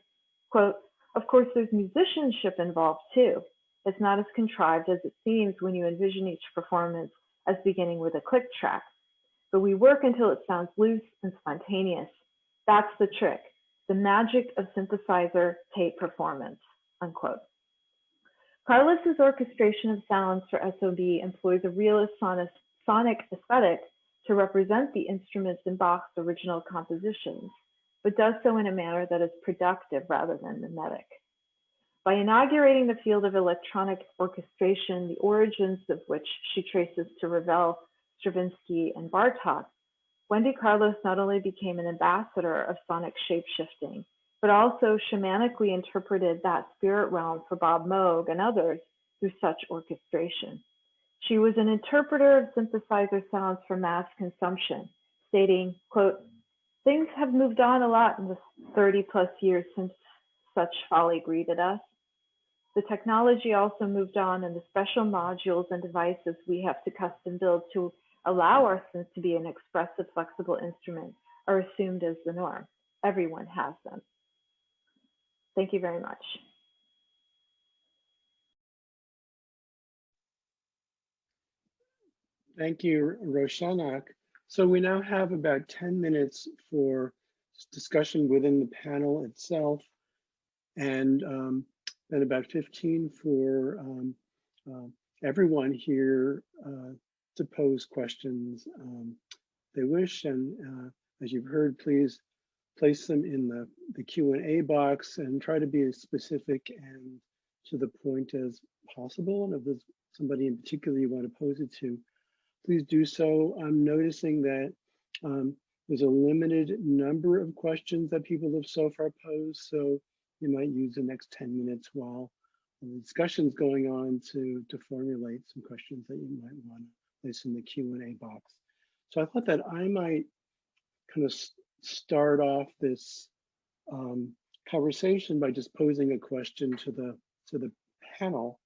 quote, "Of course, there's musicianship involved too. It's not as contrived as it seems when you envision each performance as beginning with a click track, but we work until it sounds loose and spontaneous. That's the trick, the magic of synthesizer tape performance," unquote. Carlos's orchestration of sounds for SOB employs a realist sonic aesthetic to represent the instruments in Bach's original compositions, but does so in a manner that is productive rather than mimetic. By inaugurating the field of electronic orchestration, the origins of which she traces to Ravel, Stravinsky, and Bartok, Wendy Carlos not only became an ambassador of sonic shapeshifting, but also shamanically interpreted that spirit realm for Bob Moog and others through such orchestration. She was an interpreter of synthesizer sounds for mass consumption, stating, quote, "Things have moved on a lot in the 30+ years since such folly greeted us. The technology also moved on, and the special modules and devices we have to custom build to allow our synth to be an expressive, flexible instrument are assumed as the norm. Everyone has them." Thank you very much. Thank you, Roshanak. So we now have about 10 minutes for discussion within the panel itself, and then about 15 for everyone here to pose questions they wish. And as you've heard, please place them in the Q&A box and try to be as specific and to the point as possible. And if there's somebody in particular you want to pose it to, please do so. I'm noticing that there's a limited number of questions that people have so far posed, so you might use the next 10 minutes while the discussion's going on to formulate some questions that you might want to place in the Q&A box. So I thought that I might kind of start off this conversation by just posing a question to the panel.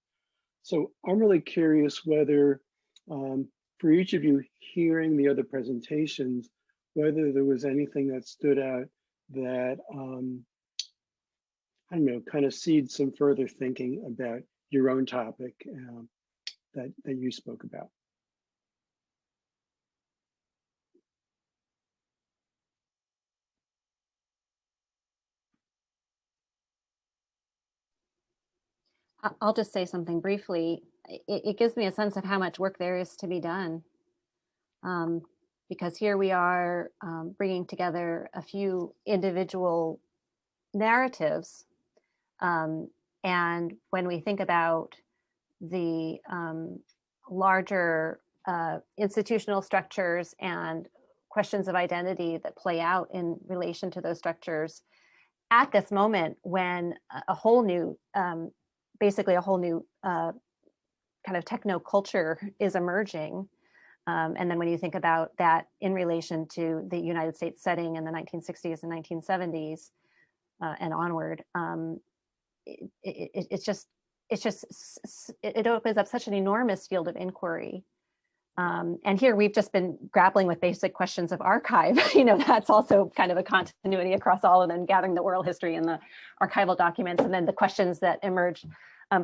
So I'm really curious whether, for each of you hearing the other presentations, whether there was anything that stood out that, I don't know, kind of seeds some further thinking about your own topic that you spoke about. I'll just say something briefly. It gives me a sense of how much work there is to be done. Because here we are bringing together a few individual narratives. And when we think about the larger institutional structures and questions of identity that play out in relation to those structures at this moment when a whole new, basically a whole new kind of techno culture is emerging. And then when you think about that in relation to the United States setting in the 1960s and 1970s and onward, it opens up such an enormous field of inquiry. And here we've just been grappling with basic questions of archive. You know, that's also kind of a continuity across all of them, gathering the oral history and the archival documents, and then the questions that emerged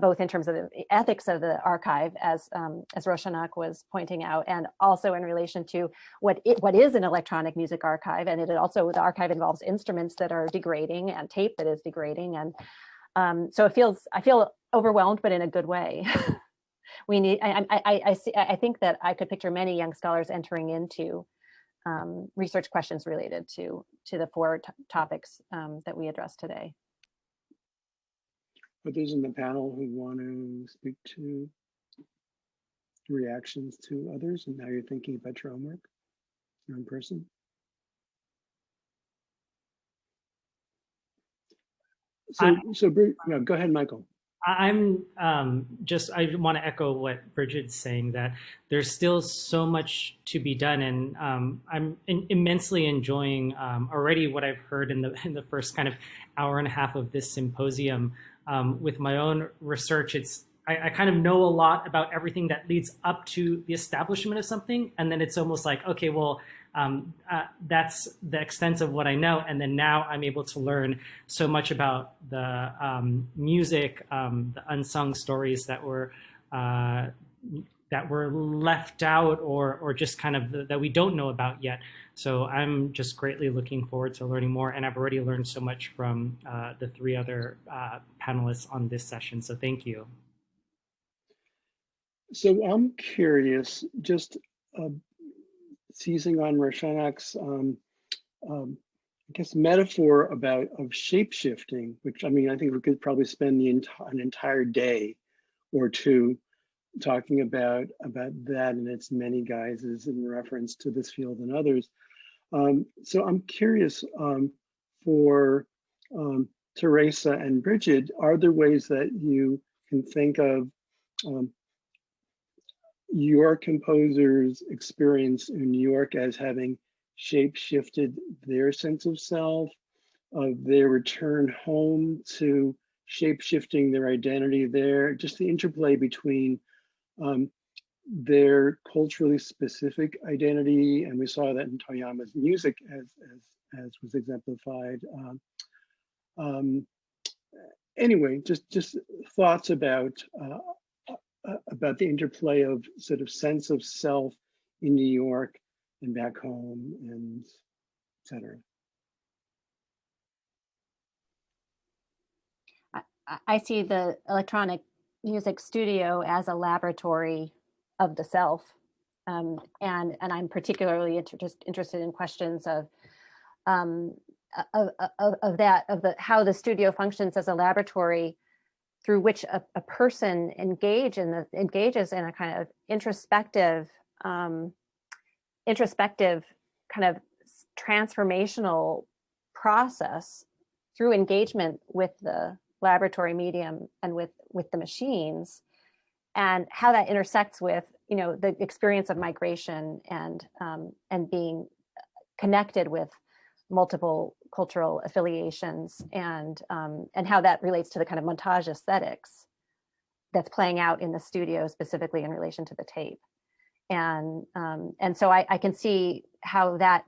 both in terms of the ethics of the archive, as Roshanak was pointing out, and also in relation to what is an electronic music archive. And the archive involves instruments that are degrading and tape that is degrading. And so I feel overwhelmed, but in a good way. We need, I think that I could picture many young scholars entering into research questions related to the four topics that we addressed today. Others in the panel who want to speak to reactions to others and how you're thinking about your own work, your own person? So yeah, go ahead, Michael. I want to echo what Bridget's saying, that there's still so much to be done, and I'm immensely enjoying already what I've heard in the first kind of hour and a half of this symposium. With my own research, I kind of know a lot about everything that leads up to the establishment of something, and then it's almost like, okay, well, that's the extent of what I know, and then now I'm able to learn so much about the music, the unsung stories that were left out or just kind of that we don't know about yet. So I'm just greatly looking forward to learning more, and I've already learned so much from the three other panelists on this session. So thank you. So I'm curious, just seizing on Roshanak's, I guess, metaphor of shape-shifting, which, I mean, I think we could probably spend an entire day or two talking about that and its many guises in reference to this field and others. So I'm curious, for Teresa and Bridget, are there ways that you can think of your composer's experience in New York as having shape-shifted their sense of self, of their return home to shape-shifting their identity there, just the interplay between their culturally specific identity, and we saw that in Toyama's music as was exemplified. Anyway, just thoughts about the interplay of sort of sense of self in New York and back home, and et cetera. I see the electronic music studio as a laboratory of the self, and I'm particularly interested in questions of how the studio functions as a laboratory through which a person engages in a kind of introspective kind of transformational process through engagement with the laboratory medium and with the machines, and how that intersects with, you know, the experience of migration and being connected with multiple cultural affiliations, and how that relates to the kind of montage aesthetics that's playing out in the studio, specifically in relation to the tape. And so I can see how that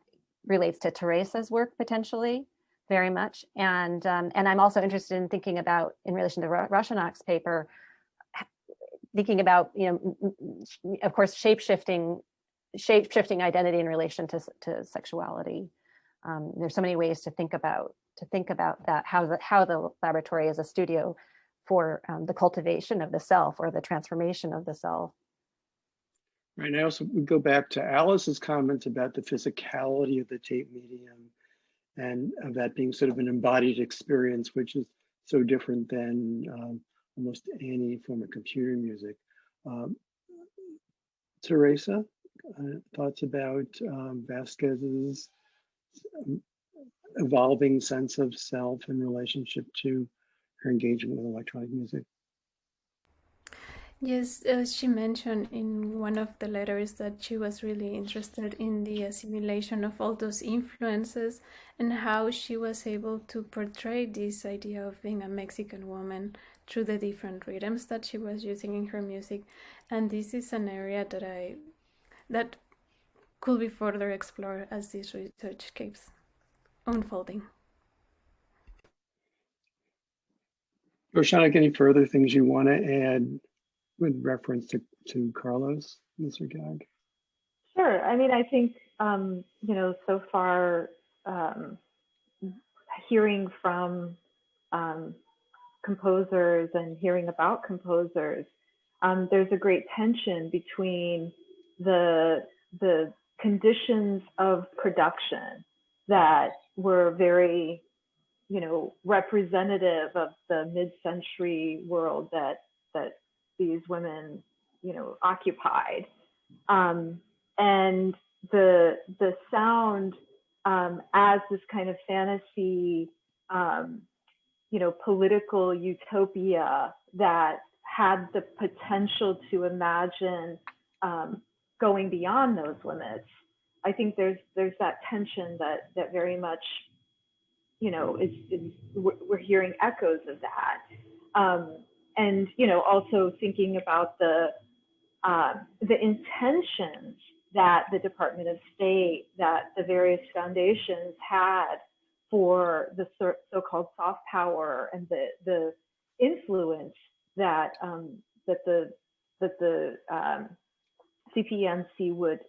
relates to Teresa's work potentially very much. And I'm also interested in thinking about, in relation to Roshanak's paper, thinking about, you know, of course, shape-shifting identity in relation to sexuality. There's so many ways to think about that, how the laboratory is a studio for the cultivation of the self, or the transformation of the self. Right. I also would go back to Alice's comments about the physicality of the tape medium, and of that being sort of an embodied experience, which is so different than almost any form of computer music. Teresa, thoughts about Vasquez's evolving sense of self in relationship to her engagement with electronic music? Yes, she mentioned in one of the letters that she was really interested in the assimilation of all those influences, and how she was able to portray this idea of being a Mexican woman through the different rhythms that she was using in her music. And this is an area that could be further explored as this research keeps unfolding. Roshanak, any further things you want to add with reference to Carlos, Mr. Gag? Sure. I mean, I think, you know, so far, hearing from composers and hearing about composers, there's a great tension between the conditions of production that were very, you know, representative of the mid-century world that these women, you know, occupied, and the sound as this kind of fantasy, you know, political utopia that had the potential to imagine going beyond those limits. I think there's that tension that very much, you know, we're hearing echoes of that. And, you know, also thinking about the intentions that the Department of State, that the various foundations had for the so-called soft power and the influence that the CPEMC would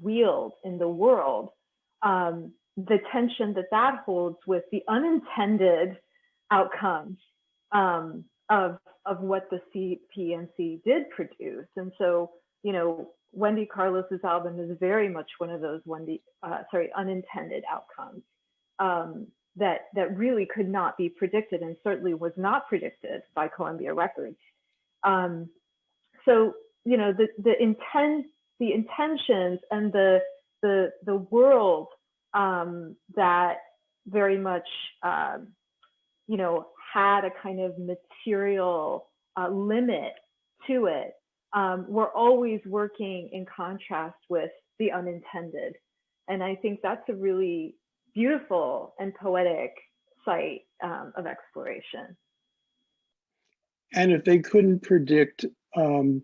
wield in the world. The tension that holds with the unintended outcomes of what the CPEMC did produce. And so, you know, Wendy Carlos's album is very much one of those unintended outcomes that really could not be predicted, and certainly was not predicted by Columbia Records. So, you know, the intentions and the world that very much, you know, had a kind of material limit to it, we're always working in contrast with the unintended. And I think that's a really beautiful and poetic site of exploration. And if they couldn't predict her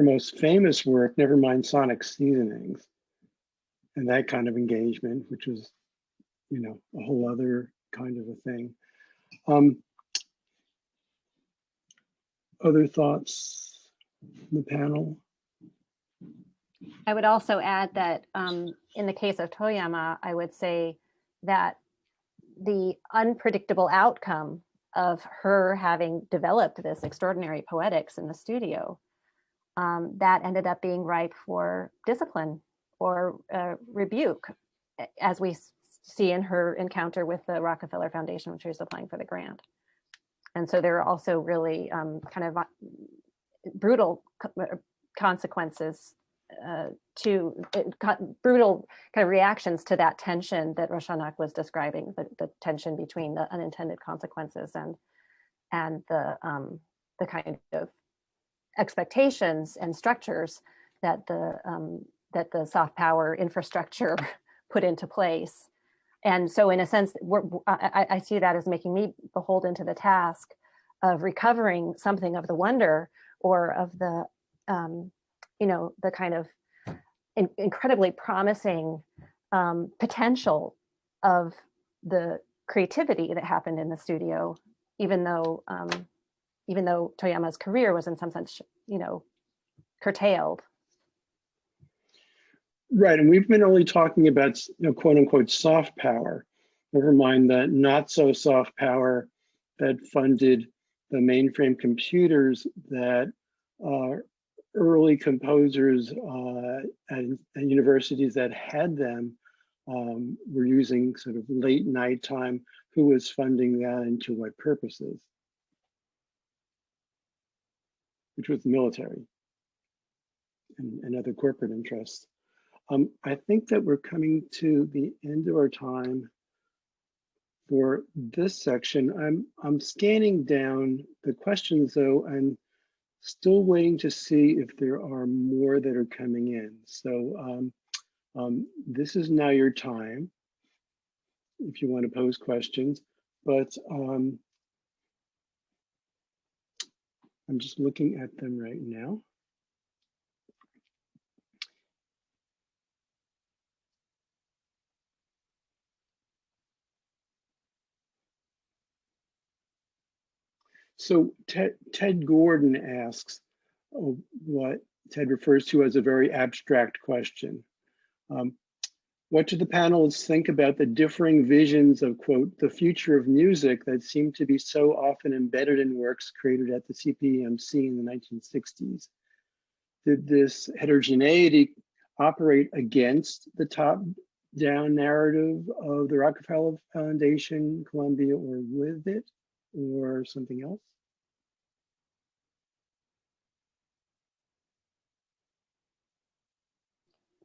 most famous work, never mind sonic seasonings, and that kind of engagement, which was, you know, a whole other kind of a thing. Other thoughts from the panel? I would also add that in the case of Toyama, I would say that the unpredictable outcome of her having developed this extraordinary poetics in the studio, that ended up being ripe for discipline or rebuke, as we see in her encounter with the Rockefeller Foundation when she was applying for the grant. And so there are also really kind of brutal consequences brutal kind of reactions to that tension that Roshanak was describing, the tension between the unintended consequences and the kind of expectations and structures that the soft power infrastructure put into place. And so in a sense, I see that as making me beholden to the task of recovering something of the wonder or of the, the kind of incredibly promising potential of the creativity that happened in the studio, even though Toyama's career was in some sense, curtailed. Right, and we've been only talking about, quote unquote, soft power. Never mind the not so soft power that funded the mainframe computers that early composers at universities that had them were using sort of late night time. Who was funding that and to what purposes? Which was the military and other corporate interests. I think that we're coming to the end of our time for this section. I'm scanning down the questions though, and still waiting to see if there are more that are coming in. So this is now your time if you want to pose questions, but I'm just looking at them right now. So Ted Gordon asks what Ted refers to as a very abstract question. What do the panelists think about the differing visions of, quote, the future of music that seem to be so often embedded in works created at the CPEMC in the 1960s? Did this heterogeneity operate against the top-down narrative of the Rockefeller Foundation, Columbia, or with it, or something else?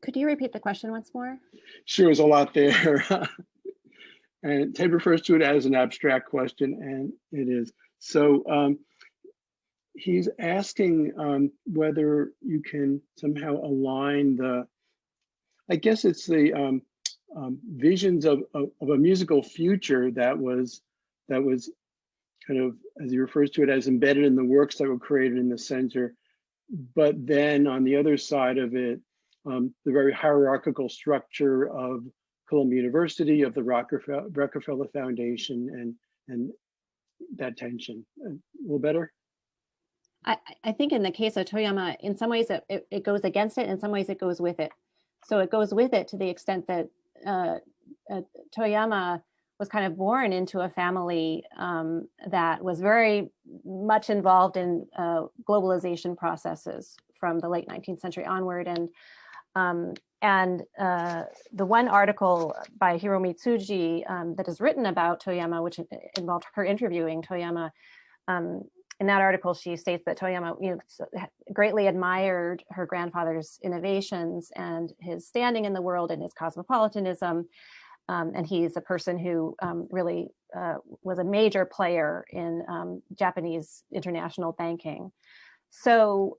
Could you repeat the question once more? Sure, there's a lot there. And Ted refers to it as an abstract question, and it is. So he's asking whether you can somehow align the, I guess it's the visions of a musical future that was kind of, as he refers to it, as embedded in the works that were created in the center. But then on the other side of it, the very hierarchical structure of Columbia University, of the Rockefeller Foundation, and that tension. A little better? I think in the case of Toyama, in some ways it goes against it, in some ways it goes with it. So it goes with it to the extent that Toyama was kind of born into a family that was very much involved in globalization processes from the late 19th century onward. And the one article by Hiromi Tsuji that is written about Toyama, which involved her interviewing Toyama, in that article, she states that Toyama greatly admired her grandfather's innovations and his standing in the world and his cosmopolitanism. And he's a person who really was a major player in Japanese international banking. So,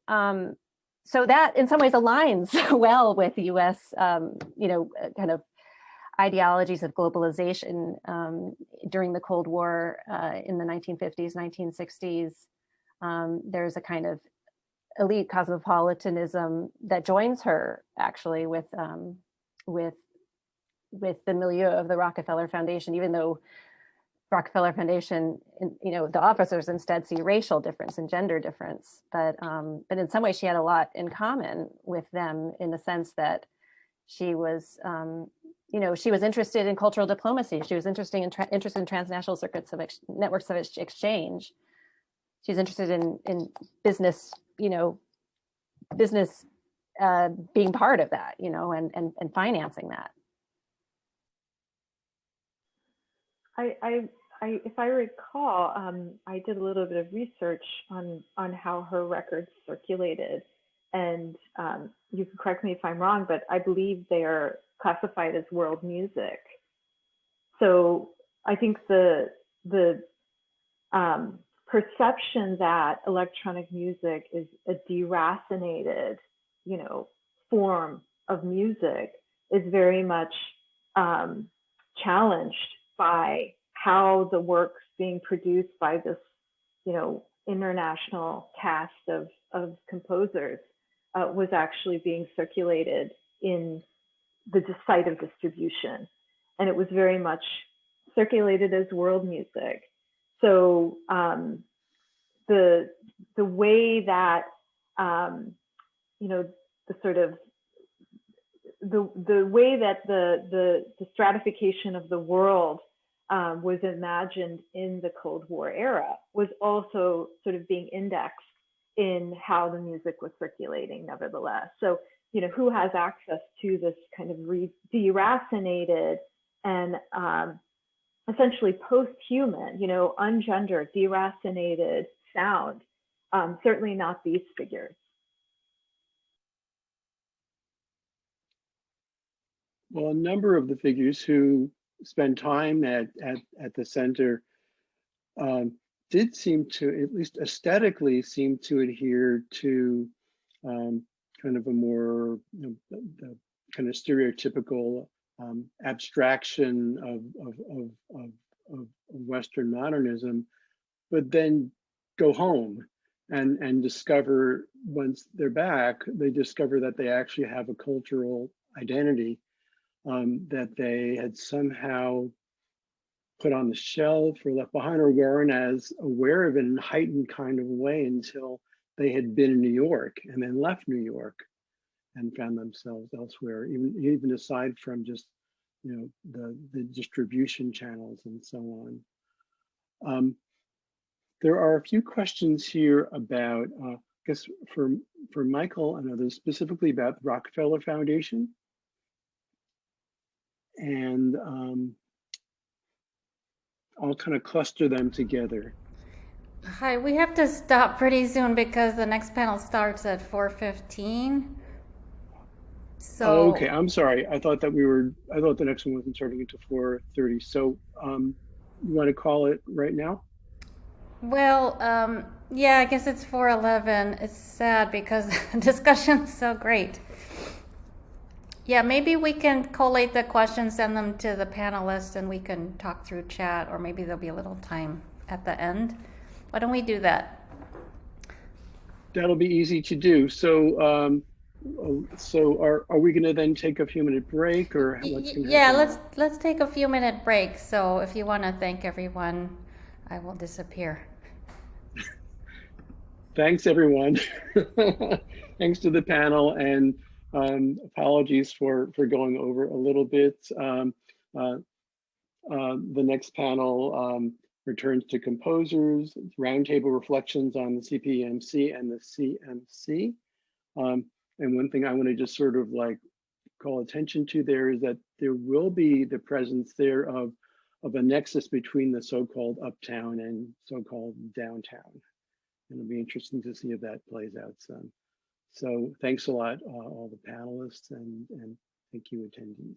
so that in some ways aligns well with U.S. Kind of ideologies of globalization during the Cold War in the 1950s, 1960s. There's a kind of elite cosmopolitanism that joins her actually with the milieu of the Rockefeller Foundation, even though Rockefeller Foundation, the officers instead see racial difference and gender difference, but in some ways she had a lot in common with them in the sense that she was, she was interested in cultural diplomacy. She was interested in transnational circuits of networks of exchange. She's interested in business, business being part of that, and financing that. if I recall, I did a little bit of research on how her records circulated, and you can correct me if I'm wrong, but I believe they are classified as world music. So I think the perception that electronic music is a deracinated, form of music is very much challenged by how the works being produced by this, international cast of composers was actually being circulated in the site of distribution. And it was very much circulated as world music. So the way that, the sort of the way that the stratification of the world was imagined in the Cold War era was also sort of being indexed in how the music was circulating nevertheless. So, who has access to this kind of deracinated and essentially post-human, ungendered, deracinated sound? Certainly not these figures. Well, a number of the figures who spend time at the center did seem to, at least aesthetically, seem to adhere to kind of a more the kind of stereotypical abstraction of Western modernism, but then go home and discover, once they're back, they discover that they actually have a cultural identity that they had somehow put on the shelf or left behind, or weren't as aware of it in a heightened kind of way until they had been in New York and then left New York and found themselves elsewhere, even aside from just the distribution channels and so on. There are a few questions here about, I guess for Michael and others, specifically about the Rockefeller Foundation. And I'll kind of cluster them together. Hi, we have to stop pretty soon because the next panel starts at 4:15. So oh, okay, I'm sorry. I thought the next one wasn't starting until 4:30. So you want to call it right now? well, yeah, I guess it's 4:11. It's sad because the discussion's so great. Yeah, maybe we can collate the questions, send them to the panelists, and we can talk through chat, or maybe there'll be a little time at the end. Why don't we do that? That'll be easy to do. So are we going to then take a few minute break, or what's going to happen? Yeah, let's take a few minute break. So if you want to thank everyone, I will disappear. Thanks, everyone. Thanks to the panel, and apologies for going over a little bit. The next panel returns to composers, roundtable reflections on the CPEMC and the CMC. And one thing I want to just sort of like call attention to there is that there will be the presence there of a nexus between the so-called uptown and so-called downtown. And it'll be interesting to see if that plays out some. So thanks a lot, all the panelists, and thank you, attendees.